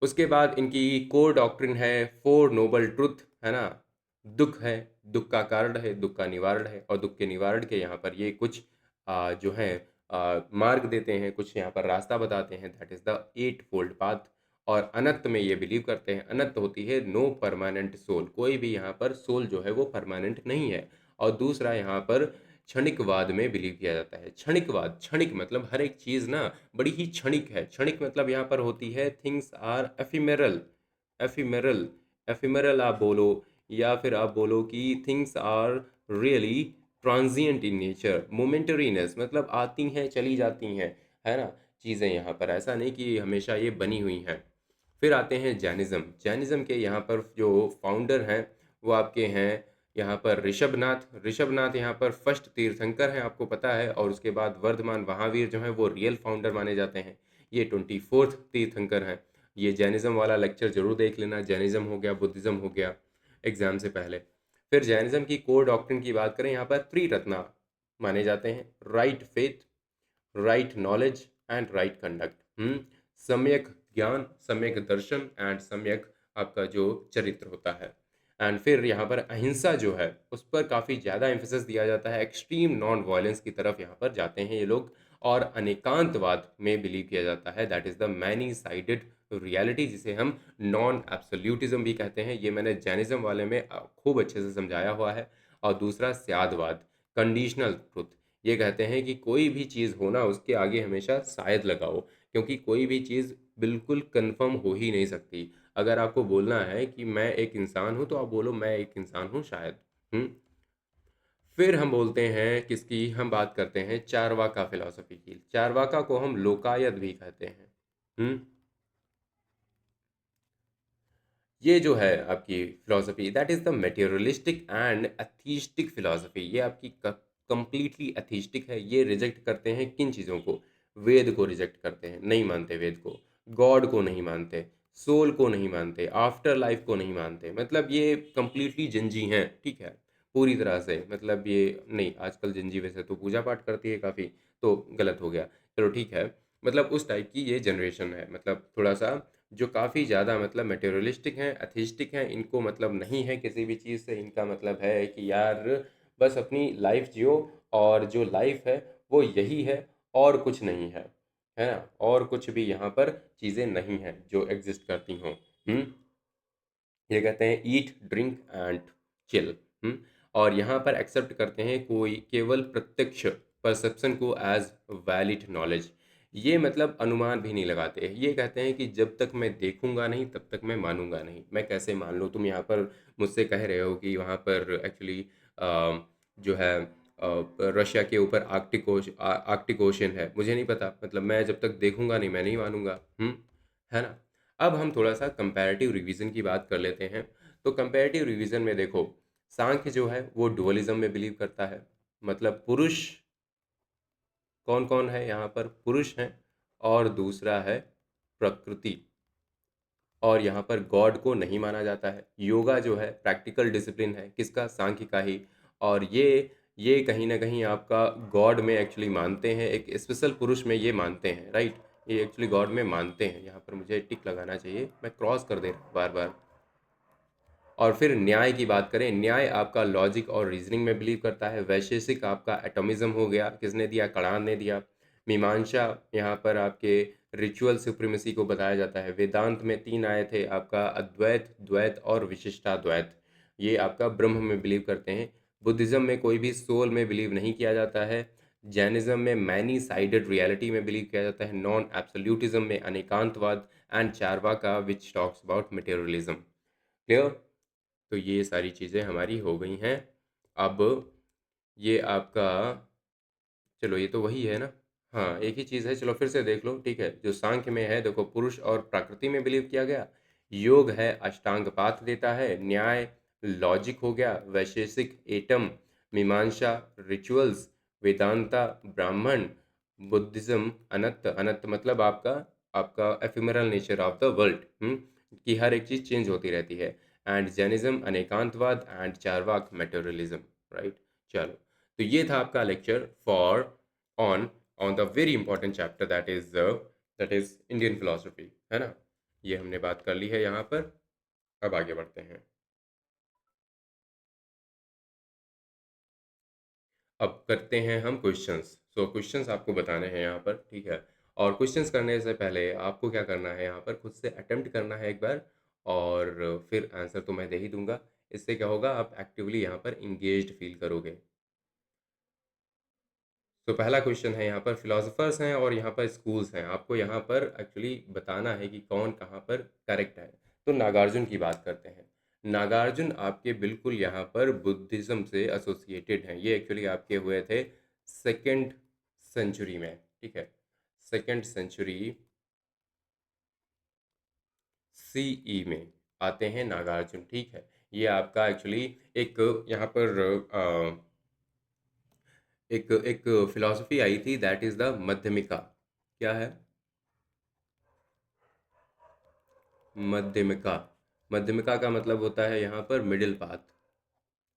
उसके बाद इनकी कोर डॉक्ट्रिन है फोर नोबल ट्रुथ, है ना? दुख है, दुख का कारण है, दुख का निवारण है, और दुख के निवारण के यहाँ पर ये कुछ जो है मार्ग देते हैं, कुछ यहाँ पर रास्ता बताते हैं, that is the eightfold path. और अनंत में ये बिलीव करते हैं, अनंत होती है नो परमानेंट सोल, कोई भी यहाँ पर सोल जो है वो परमानेंट नहीं है। और दूसरा यहाँ पर क्षणिकवाद में बिलीव किया जाता है। क्षणिकवाद, क्षणिक मतलब हर एक चीज़ ना बड़ी ही क्षणिक है। क्षणिक मतलब यहाँ पर होती है things are ephemeral, ephemeral, ephemeral आप बोलो, या फिर आप बोलो कि things are really transient in nature, momentariness मतलब आती हैं चली जाती हैं, है ना? चीज़ें यहाँ पर ऐसा नहीं कि हमेशा ये बनी हुई हैं। फिर आते हैं जैनिज़्म। जैनिज़्म के यहाँ पर जो फाउंडर हैं वो आपके हैं यहाँ पर ऋषभनाथ। ऋषभनाथ यहाँ पर फर्स्ट तीर्थंकर हैं, आपको पता है, और उसके बाद वर्धमान महावीर जो हैं वो रियल फाउंडर माने जाते हैं। ये 24th तीर्थंकर हैं। ये जैनिज़्म वाला लेक्चर ज़रूर देख लेना, जैनिज़्म हो गया, बुद्धिज़्म हो गया, एग्ज़ाम से पहले। फिर जैनिज़्म की कोर डॉक्ट्रिन की बात करें, यहाँ पर त्रिरत्ना माने जाते हैं, right faith, right knowledge and right conduct. सम्यक ज्ञान, सम्यक दर्शन एंड सम्यक आपका जो चरित्र होता है। एंड फिर यहाँ पर अहिंसा जो है उस पर काफ़ी ज़्यादा एम्फेसिस दिया जाता है, एक्सट्रीम नॉन वायलेंस की तरफ यहाँ पर जाते हैं ये लोग। और अनेकांतवाद में बिलीव किया जाता है, that is the many sided reality, जिसे हम नॉन एब्सोल्यूटिज्म भी कहते हैं। ये मैंने जैनिज्म वाले में खूब अच्छे से समझाया हुआ है। और दूसरा स्यादवाद, कंडीशनल ट्रुथ। ये कहते हैं कि कोई भी चीज़ हो ना उसके आगे हमेशा शायद लगाओ, क्योंकि कोई भी चीज़ बिल्कुल कंफर्म हो ही नहीं सकती। अगर आपको बोलना है कि मैं एक इंसान हूँ तो आप बोलो मैं एक इंसान हूँ शायद। हुँ? फिर हम बोलते हैं किसकी, हम बात करते हैं चारवाका फिलॉसफी की। चारवाका को हम लोकायत भी कहते हैं। हुँ? ये जो है आपकी philosophy, that is the materialistic and atheistic philosophy. ये आपकी कंप्लीटली एथिस्टिक है। ये रिजेक्ट करते हैं किन चीज़ों को? वेद को रिजेक्ट करते हैं, नहीं मानते वेद को, गॉड को नहीं मानते, सोल को नहीं मानते, आफ्टर लाइफ को नहीं मानते। मतलब ये कंप्लीटली जिंजी हैं, ठीक है, पूरी तरह से। मतलब ये नहीं, आजकल जिंजी वैसे तो पूजा पाठ करती है काफ़ी, तो गलत हो गया, चलो ठीक है। मतलब उस टाइप की ये जनरेशन है, मतलब थोड़ा सा जो काफ़ी ज़्यादा मतलब मटेरियलिस्टिक हैं, एथिस्टिक हैं। इनको मतलब नहीं है किसी भी चीज़ से, इनका मतलब है कि यार बस अपनी लाइफ जियो, और जो लाइफ है वो यही है, और कुछ नहीं है ना? और कुछ भी यहाँ पर चीज़ें नहीं हैं जो एग्जिस्ट करती हों। हुँ? ये कहते हैं ईट ड्रिंक एंड चिल। और यहाँ पर एक्सेप्ट करते हैं कोई केवल प्रत्यक्ष परसेप्शन को एज वैलिड नॉलेज। ये मतलब अनुमान भी नहीं लगाते। ये कहते हैं कि जब तक मैं देखूंगा नहीं तब तक मैं मानूंगा नहीं। मैं कैसे मान लूँ? तुम यहाँ पर मुझसे कह रहे हो कि वहाँ पर एक्चुअली जो है रशिया के ऊपर आर्कटिक ओशन है, मुझे नहीं पता। मतलब मैं जब तक देखूंगा नहीं मैं नहीं मानूंगा। है ना? अब हम थोड़ा सा कंपैरेटिव रिवीजन की बात कर लेते हैं। तो कंपैरेटिव रिवीजन में देखो, सांख्य जो है वो डुअलिज्म में बिलीव करता है। मतलब पुरुष कौन कौन है यहाँ पर? पुरुष हैं, और दूसरा है प्रकृति, और यहाँ पर गॉड को नहीं माना जाता है। योगा जो है प्रैक्टिकल डिसिप्लिन है, किसका? सांख्य का ही। और ये कहीं ना कहीं आपका गॉड में एक्चुअली मानते हैं, एक स्पेशल पुरुष में ये मानते हैं, राइट? ये एक्चुअली गॉड में मानते हैं। यहाँ पर मुझे टिक लगाना चाहिए, मैं क्रॉस कर दे रहा हूँ बार बार। और फिर न्याय की बात करें, न्याय आपका लॉजिक और रीजनिंग में बिलीव करता है। वैशेषिक आपका एटॉमिज्म हो गया, किसने दिया? कणाद ने दिया। मीमांसा यहाँ पर आपके रिचुअल सुप्रीमेसी को बताया जाता है। वेदांत में तीन आए थे आपका, अद्वैत, द्वैत और विशिष्टाद्वैत। ये आपका ब्रह्म में बिलीव करते हैं। बुद्धिज़्म में कोई भी सोल में बिलीव नहीं किया जाता है। जैनिज्म में मैनी साइडेड रियलिटी में बिलीव किया जाता है, नॉन एब्सोल्यूटिज्म में Anekantavada, and Charvaka which talks about materialism. Clear? तो ये सारी चीज़ें हमारी हो गई हैं। अब ये आपका, चलो ये तो वही है ना। हाँ, एक ही चीज़ है, चलो फिर से देख लो, ठीक है। जो सांख्य में है देखो, पुरुष और प्रकृति में बिलीव किया गया। योग है, अष्टांग पात देता है। न्याय लॉजिक हो गया। Vaisheshika atom, Mimamsa rituals. Vedanta Brahman. Buddhism अनंत, अनंत मतलब आपका आपका ephemeral nature of the world, कि हर एक चीज़ चेंज होती रहती है। And Jainism Anekantavada, and Charvaka materialism. Right. चलो, तो ये था आपका lecture for on on the very important chapter, that is Indian philosophy, है ना। ये हमने बात कर ली है यहाँ पर। अब आगे बढ़ते हैं। अब करते हैं हम क्वेश्चंस। सो क्वेश्चंस आपको बताने हैं यहाँ पर, ठीक है। और क्वेश्चंस करने से पहले आपको क्या करना है, यहाँ पर खुद से अटेम्प्ट करना है एक बार, और फिर आंसर तो मैं दे ही दूंगा। इससे क्या होगा, आप एक्टिवली यहाँ पर इंगेज्ड फील करोगे। तो पहला क्वेश्चन है, यहाँ पर फिलोसफर्स हैं और यहाँ पर स्कूल्स हैं, आपको यहाँ पर एक्चुअली बताना है कि कौन कहाँ पर करेक्ट है। तो नागार्जुन की बात करते हैं। नागार्जुन आपके बिल्कुल यहाँ पर बुद्धिज़्म से एसोसिएटेड हैं। ये एक्चुअली आपके हुए थे सेकेंड सेंचुरी में, ठीक है। सेकेंड सेंचुरी सीई में आते हैं नागार्जुन, ठीक है। ये आपका एक्चुअली एक यहाँ पर एक एक फिलॉसफी आई थी, दैट इज द मध्यमिका। क्या है? मध्यमिका। मध्यमिका का मतलब होता है यहाँ पर मिडिल पाथ,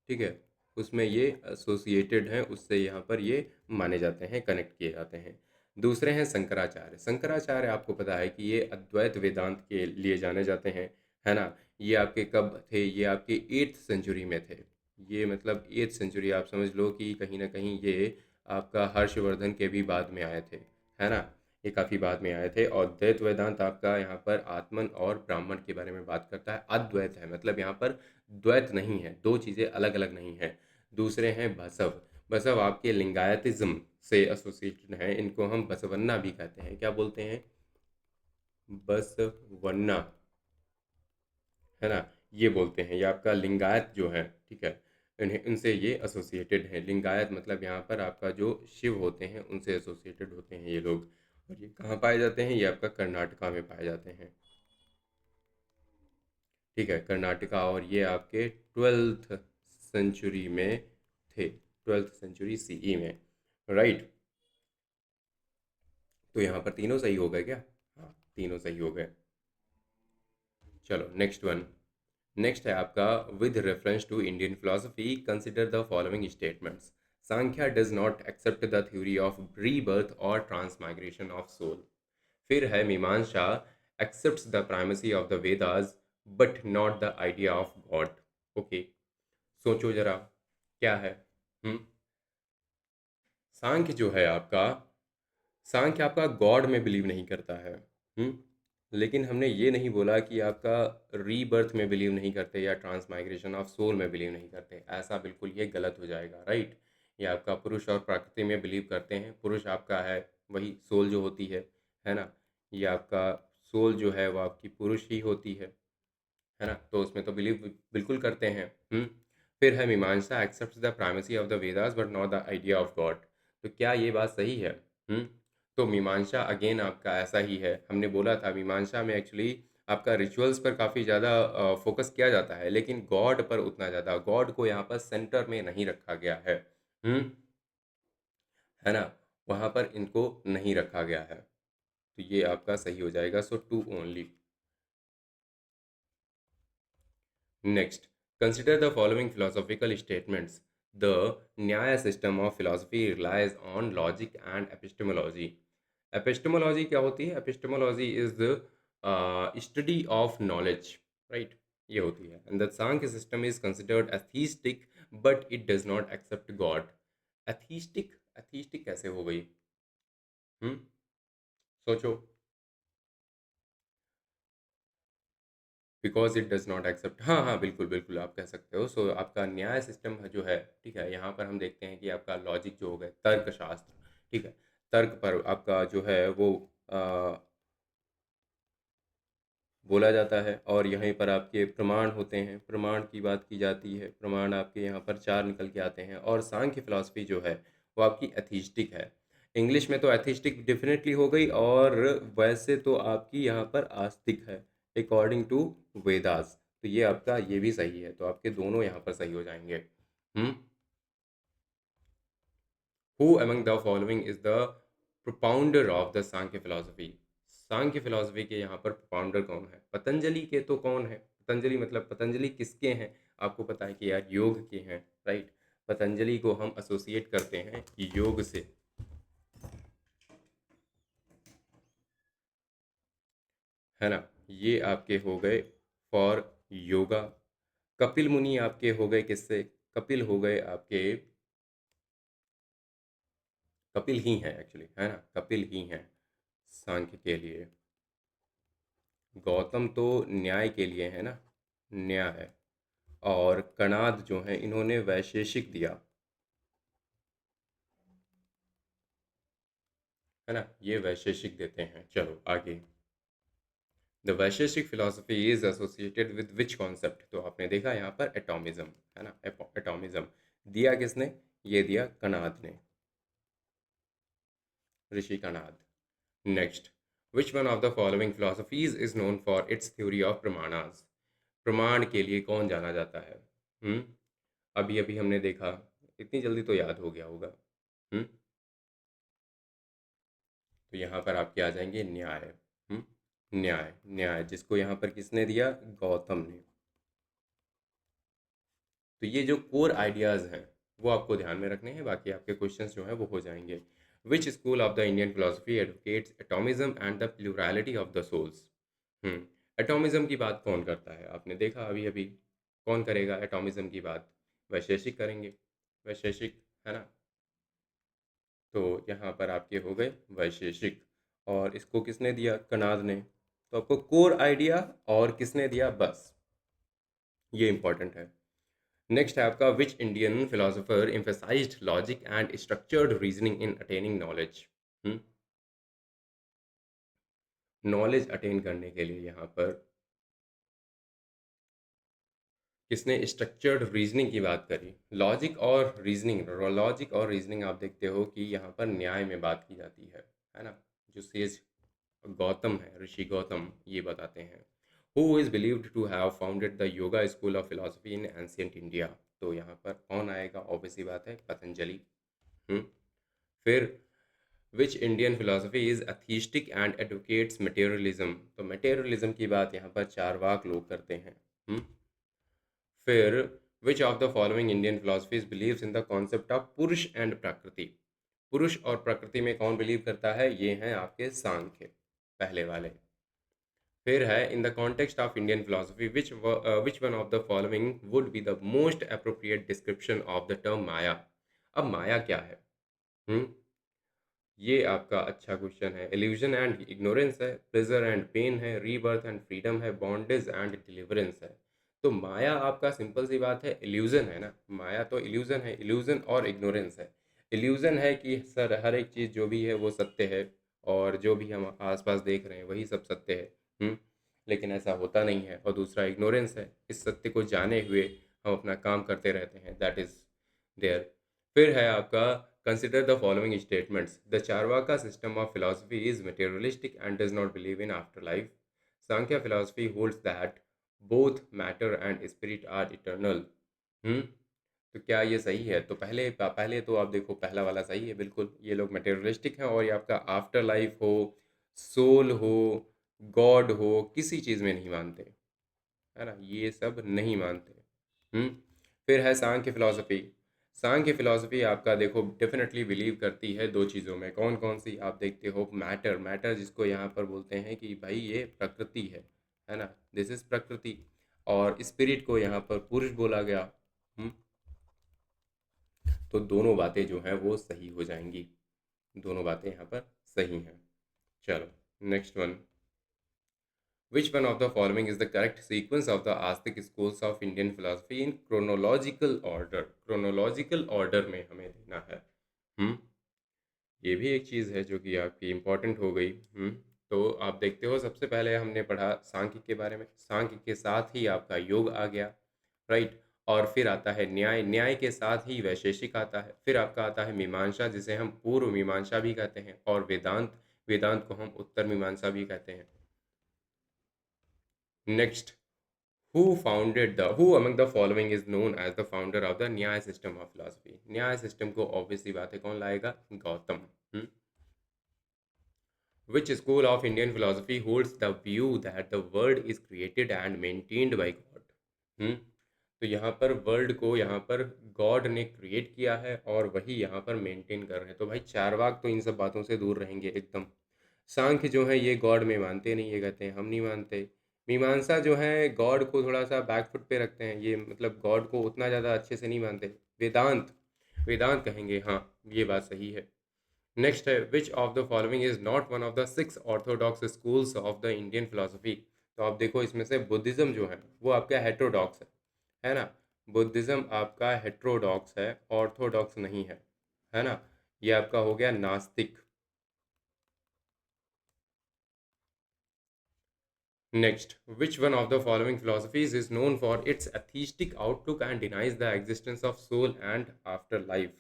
ठीक है। उसमें ये एसोसिएटेड हैं, उससे यहाँ पर ये माने जाते हैं, कनेक्ट किए जाते हैं। दूसरे हैं शंकराचार्य। शंकराचार्य आपको पता है कि ये अद्वैत वेदांत के लिए जाने जाते हैं, है ना। ये आपके कब थे, ये आपके 8th सेंचुरी में थे। ये मतलब 8th सेंचुरी, आप समझ लो कि कहीं ना कहीं ये आपका हर्षवर्धन के भी बाद में आए थे, है ना। ये काफ़ी बाद में आए थे। और द्वैत वेदांत आपका यहाँ पर आत्मन और ब्राह्मण के बारे में बात करता है। अद्वैत है मतलब यहाँ पर द्वैत नहीं है, दो चीज़ें अलग अलग नहीं है। दूसरे हैं बसव। बसव आपके लिंगायतिज्म से एसोसिएटेड हैं, इनको हम बसवन्ना भी कहते हैं। क्या बोलते हैं? बसवन्ना, है ना। ये बोलते हैं, ये आपका लिंगायत जो है, ठीक है। इन्हें इनसे ये एसोसिएटेड है। लिंगायत मतलब यहाँ पर आपका जो शिव होते हैं उनसे एसोसिएटेड होते हैं ये लोग। और ये कहाँ पाए जाते हैं? ये आपका कर्नाटका में पाए जाते हैं, ठीक है, कर्नाटका। और ये आपके 12th सेंचुरी में थे, 12th सेंचुरी सीई में, राइट। तो यहाँ पर तीनों सही हो गए क्या? हाँ, तीनों सही हो गए। चलो नेक्स्ट वन। नेक्स्ट है आपका, with reference to Indian philosophy consider the following statements. Sankhya does not accept the theory of rebirth और ट्रांसमाइग्रेशन ऑफ सोल। फिर है Mimamsa accepts the primacy of the Vedas but not the idea of God. Okay, सोचो जरा, क्या है? हम्म सांख्य जो है आपका, सांख्य आपका गॉड में बिलीव नहीं करता है। लेकिन हमने ये नहीं बोला कि आपका रीबर्थ में बिलीव नहीं करते या ट्रांसमाइग्रेशन ऑफ सोल में बिलीव नहीं करते, ऐसा बिल्कुल ये गलत हो जाएगा, राइट। ये आपका पुरुष और प्रकृति में बिलीव करते हैं। पुरुष आपका है वही सोल जो होती है ना। ये आपका सोल जो है वो आपकी पुरुष ही होती है ना। तो उसमें तो बिलीव बिल्कुल करते हैं। फिर है Mimamsa accepts the primacy of the Vedas but not the idea of God. तो क्या ये बात सही है? हम्म तो मीमांसा अगेन आपका ऐसा ही है। हमने बोला था मीमांसा में एक्चुअली आपका रिचुअल्स पर काफ़ी ज़्यादा फोकस किया जाता है, लेकिन गॉड पर उतना ज़्यादा, गॉड को यहाँ पर सेंटर में नहीं रखा गया हम्म है ना। वहाँ पर इनको नहीं रखा गया है। तो ये आपका सही हो जाएगा, so two only. Next, consider the following philosophical statements. The Nyaya system of philosophy relies on logic and epistemology. Epistemology क्या होती है? Epistemology is the study of knowledge, right? ये होती है। And the Sankhya system is considered atheistic, but it does not accept God. Atheistic, atheistic कैसे हो गई? हम्म सोचो। Because it does not accept, हाँ हाँ बिल्कुल बिल्कुल आप कह सकते हो। सो आपका न्याय सिस्टम जो है, ठीक है, यहाँ पर हम देखते हैं कि आपका लॉजिक जो हो गया, तर्कशास्त्र, ठीक है, तर्क पर आपका जो है वो आ, बोला जाता है। और यहीं पर आपके प्रमाण होते हैं, प्रमाण की बात की जाती है, प्रमाण आपके यहाँ पर चार निकल के आते हैं। और सांख्य फिलॉसफी जो है वो आपकी एथिस्टिक है। इंग्लिश में तो एथिस्टिक डेफिनेटली हो गई, और वैसे तो आपकी यहाँ पर आस्तिक है, अकॉर्डिंग टू वेदास। तो ये आपका ये भी सही है, तो आपके दोनों यहाँ पर सही हो जाएंगे। Hmm. Who among the following is the propounder of the Samkhya philosophy? Samkhya philosophy के यहाँ पर प्रोपाउंडर कौन है? पतंजलि के तो कौन है? पतंजलि मतलब पतंजलि किसके हैं? आपको पता है कि यार योग के हैं, राइट। पतंजलि को हम एसोसिएट करते हैं योग से, है ना। ये आपके हो गए फॉर योगा। कपिल मुनि आपके हो गए किससे? कपिल हो गए आपके, कपिल ही हैं एक्चुअली, है ना, कपिल ही हैं सांख्य के लिए। गौतम तो न्याय के लिए है ना, न्याय। और कणाद जो है इन्होंने वैशेषिक दिया, है ना, ये वैशेषिक देते हैं। चलो आगे। The Vaisheshika philosophy is associated with which concept? तो आपने देखा यहाँ पर एटॉमिज्म, है ना, एटॉमिज्म दिया किसने? ये दिया कणाद ने, Rishi Kanada. Next, which one of the following philosophies is known for its theory of pramanas? प्रमाण के लिए कौन जाना जाता है? हम्म। अभी अभी हमने देखा, इतनी जल्दी तो याद हो गया होगा। हम्म। तो यहाँ पर आपके आ जाएंगे न्याय। हम्म। न्याय, न्याय जिसको यहाँ पर किसने दिया? गौतम ने। तो ये जो कोर आइडियाज़ हैं वो आपको ध्यान में रखने हैं, बाकी आपके क्वेश्चंस जो हैं वो हो जाएंगे। Which school of the Indian philosophy advocates atomism and the plurality of the souls? Atomism की बात कौन करता है? आपने देखा अभी अभी, कौन करेगा एटॉमिज्म की बात? वैशेषिक करेंगे, वैशेषिक, है ना। तो यहाँ पर आपके हो गए वैशेषिक, और इसको किसने दिया? कणाद ने। तो आपको कोर आइडिया और किसने दिया, बस ये इंपॉर्टेंट है। नेक्स्ट है आपका, which Indian philosopher emphasised logic and structured reasoning in attaining knowledge? Knowledge attain करने के लिए यहाँ पर किसने स्ट्रक्चर्ड रीजनिंग की बात करी? लॉजिक और रीजनिंग आप देखते हो कि यहाँ पर न्याय में बात की जाती है ना। जो सेज गौतम है, ऋषि गौतम, ये बताते हैं। Who is believed to have founded the yoga school of philosophy in ancient India? तो यहाँ पर कौन आएगा? ऑब्वियसली बात है, पतंजलि। हम्म। फिर which Indian philosophy is atheistic and advocates materialism? तो मटेरियलिज्म की बात यहाँ पर चारवाक लोग करते हैं। हम्म। फिर which of the following Indian philosophies believes in the concept of पुरुष एंड प्रकृति? पुरुष और प्रकृति में कौन बिलीव करता है? ये हैं आपके सांख्य, पहले वाले। फिर है, in the context of Indian philosophy which one of the following would be the most appropriate description of the term maya? अब माया क्या है? हम्म। ये आपका अच्छा क्वेश्चन है। इल्यूजन एंड इग्नोरेंस है, प्लेजर एंड पेन है, रीबर्थ एंड फ्रीडम है, बॉन्डेज एंड डिलीवरेंस है। तो माया आपका सिंपल सी बात है, इल्यूजन है ना। माया तो इल्यूजन है, इल्यूजन और इग्नोरेंस है। इल्यूजन है कि सर हर एक चीज़ जो भी है वो सत्य है, और जो भी हम आसपास देख रहे हैं वही सब सत्य है। लेकिन ऐसा होता नहीं है। और दूसरा इग्नोरेंस है, इस सत्य को जाने हुए हम अपना काम करते रहते हैं, दैट इज देयर। फिर है आपका, consider the following statements. The Charvaka system of philosophy is materialistic and does not believe in after life. Samkhya philosophy holds that both matter and spirit are eternal. Hmm. तो क्या ये सही है? तो पहले तो आप देखो, पहला वाला सही है बिल्कुल। ये लोग मटेरियलिस्टिक हैं, और ये आपका आफ्टर लाइफ हो, सोल हो, गॉड हो, किसी चीज़ में नहीं मानते, है ना, ये सब नहीं मानते। हम्म। फिर है सांख्य फिलॉसफी। सांख्य फिलॉसफी आपका देखो डेफिनेटली बिलीव करती है दो चीज़ों में। कौन कौन सी? आप देखते हो, मैटर, मैटर जिसको यहाँ पर बोलते हैं कि भाई ये प्रकृति है ना, दिस इज प्रकृति। और स्पिरिट को यहाँ पर पुरुष बोला गया। हम्म। तो दोनों बातें जो हैं वो सही हो जाएंगी, दोनों बातें यहाँ पर सही हैं। चलो next one, Which one of the following is the correct sequence of the Aztec schools of Indian philosophy in chronological order? Chronological order में हमें देना है। हम्म ये भी एक चीज़ है जो कि आपकी इम्पोर्टेंट हो गई। तो आप देखते हो सबसे पहले हमने पढ़ा सांख्य के बारे में, सांख्य के साथ ही आपका योग आ गया, राइट? और फिर आता है न्याय, न्याय के साथ ही वैशेषिक आता है, फिर आपका आता है मीमांसा जिसे हम पूर्व मीमांसा भी कहते हैं, और वेदांत, वेदांत को हम उत्तर मीमांसा भी कहते हैं। Next, who among the following is known as the founder of the न्याय सिस्टम ऑफ फिलॉसफी? न्याय सिस्टम को ऑब्वियसली बात है कौन लाएगा? Gautam. Which school of Indian philosophy holds the view that the world is created and maintained by God? हम्म तो यहाँ पर वर्ल्ड को यहाँ पर गॉड ने क्रिएट किया है और वही यहाँ पर मेंटेन कर रहे हैं। तो भाई चारवाक तो इन सब बातों से दूर रहेंगे एकदम। सांख्य जो है ये गॉड में मानते नहीं, ये कहते हैं हम नहीं मानते। मीमांसा जो है गॉड को थोड़ा सा बैकफुट पे रखते हैं, ये मतलब गॉड को उतना ज़्यादा अच्छे से नहीं मानते। वेदांत, वेदांत कहेंगे हाँ, ये बात सही है। नेक्स्ट है which of the following is not one of the 6 Orthodox schools of the Indian philosophy? तो आप देखो इसमें से बुद्धिज्म जो है वो आपका हेट्रोडॉक्स है ना? बुद्धिज्म आपका हेट्रोडॉक्स है, ऑर्थोडॉक्स नहीं है ना? ये आपका हो गया नास्तिक। Next, which one of the following philosophies is known for its atheistic outlook and denies the existence of soul and after life?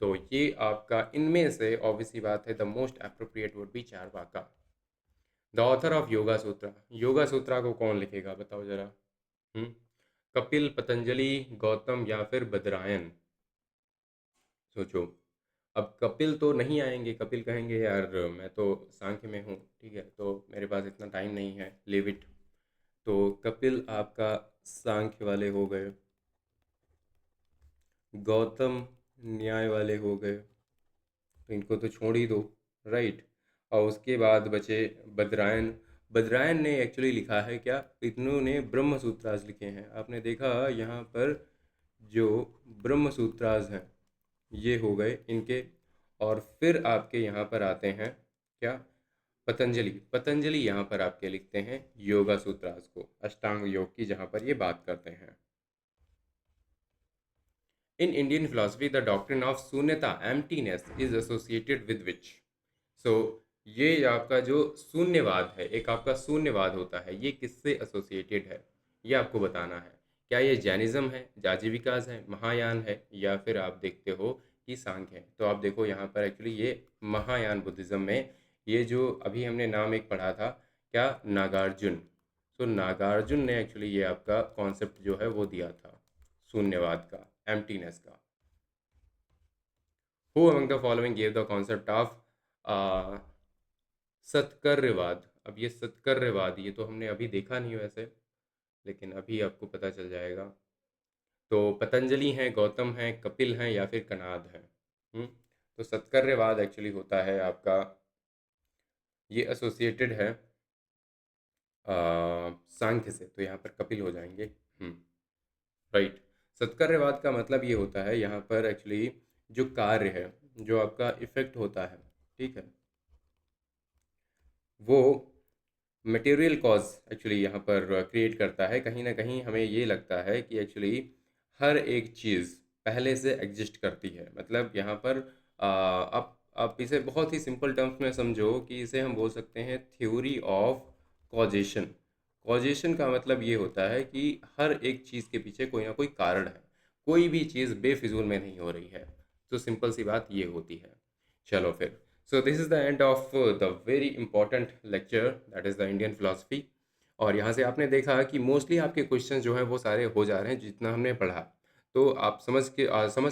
तो ये आपका इनमें से ऑब्वियसली बात है the most appropriate would be Charvaka. The author of Yoga Sutra, Yoga Sutra को कौन लिखेगा बताओ जरा? हम्म कपिल, पतंजलि, गौतम या फिर बदरायन? सोचो। अब कपिल तो नहीं आएंगे, कपिल कहेंगे यार मैं तो सांख्य में हूँ, ठीक है, तो मेरे पास इतना टाइम नहीं है, लीव इट। तो कपिल आपका सांख्य वाले हो गए, गौतम न्याय वाले हो गए, तो इनको तो छोड़ ही दो, राइट? और उसके बाद बचे बदरायन। बदरायन ने एक्चुअली लिखा है क्या? इन्होंने ब्रह्म सूत्रास लिखे हैं। आपने देखा यहाँ पर जो ब्रह्म सूत्रास हैं ये हो गए इनके। और फिर आपके यहाँ पर आते हैं क्या? पतंजलि, पतंजलि यहाँ पर आपके लिखते हैं योगा सूत्रास को, अष्टांग योग की जहाँ पर ये बात करते हैं। In Indian philosophy, the doctrine of शून्यता, emptiness, is associated with which? So, ये आपका जो शून्यवाद है, एक आपका शून्यवाद होता है, ये किससे एसोसिएटेड है? ये आपको बताना है। क्या ये जैनिज्म है, जाजीविकास है, महायान है, या फिर आप देखते हो कि सांख्य है? तो आप देखो यहाँ पर एक्चुअली ये महायान बुद्धिज्म में ये जो अभी हमने नाम एक पढ़ा था क्या? नागार्जुन। तो नागार्जुन ने एक्चुअली ये आपका कॉन्सेप्ट जो है वो दिया था शून्यवाद का, एम्प्टीनेस का। Who among the following gave the concept of Satkaryavada? अब ये सत्कर्यवाद ये तो हमने अभी देखा नहीं वैसे, लेकिन अभी आपको पता चल जाएगा। तो पतंजलि हैं, गौतम हैं, कपिल हैं या फिर कणाद हैं? तो सत्कर्यवाद एक्चुअली होता है आपका, ये एसोसिएटेड है सांख्य से, तो यहाँ पर कपिल हो जाएंगे। राइट। सत्कर्यवाद का मतलब ये होता है यहाँ पर एक्चुअली जो कार्य है, जो आपका इफेक्ट होता है, ठीक है, वो मटेरियल कॉज एक्चुअली यहाँ पर क्रिएट करता है। कहीं ना कहीं हमें ये लगता है कि एक्चुअली हर एक चीज़ पहले से एग्जिस्ट करती है। मतलब यहाँ पर आप इसे बहुत ही सिंपल टर्म्स में समझो कि इसे हम बोल सकते हैं थ्योरी ऑफ कॉजेशन। कॉजेशन का मतलब ये होता है कि हर एक चीज़ के पीछे कोई ना कोई कारण है, कोई भी चीज़ बेफिजूल में नहीं हो रही है। तो सिंपल सी बात ये होती है। चलो फिर, so this is the end of the very important lecture that is the Indian philosophy. और यहाँ से आपने देखा कि मोस्टली आपके क्वेश्चन जो हैं वो सारे हो जा रहे हैं जितना हमने पढ़ा। तो आप समझ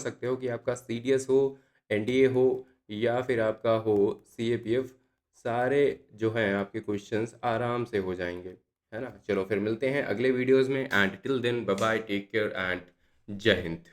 सकते हो कि आपका CDS हो, NDA हो, या फिर आपका हो CAPF, सारे जो हैं आपके क्वेश्चंस आराम से हो जाएंगे, है ना? चलो फिर मिलते हैं अगले वीडियोज़ में, and till then bye bye, take care and Jai Hind.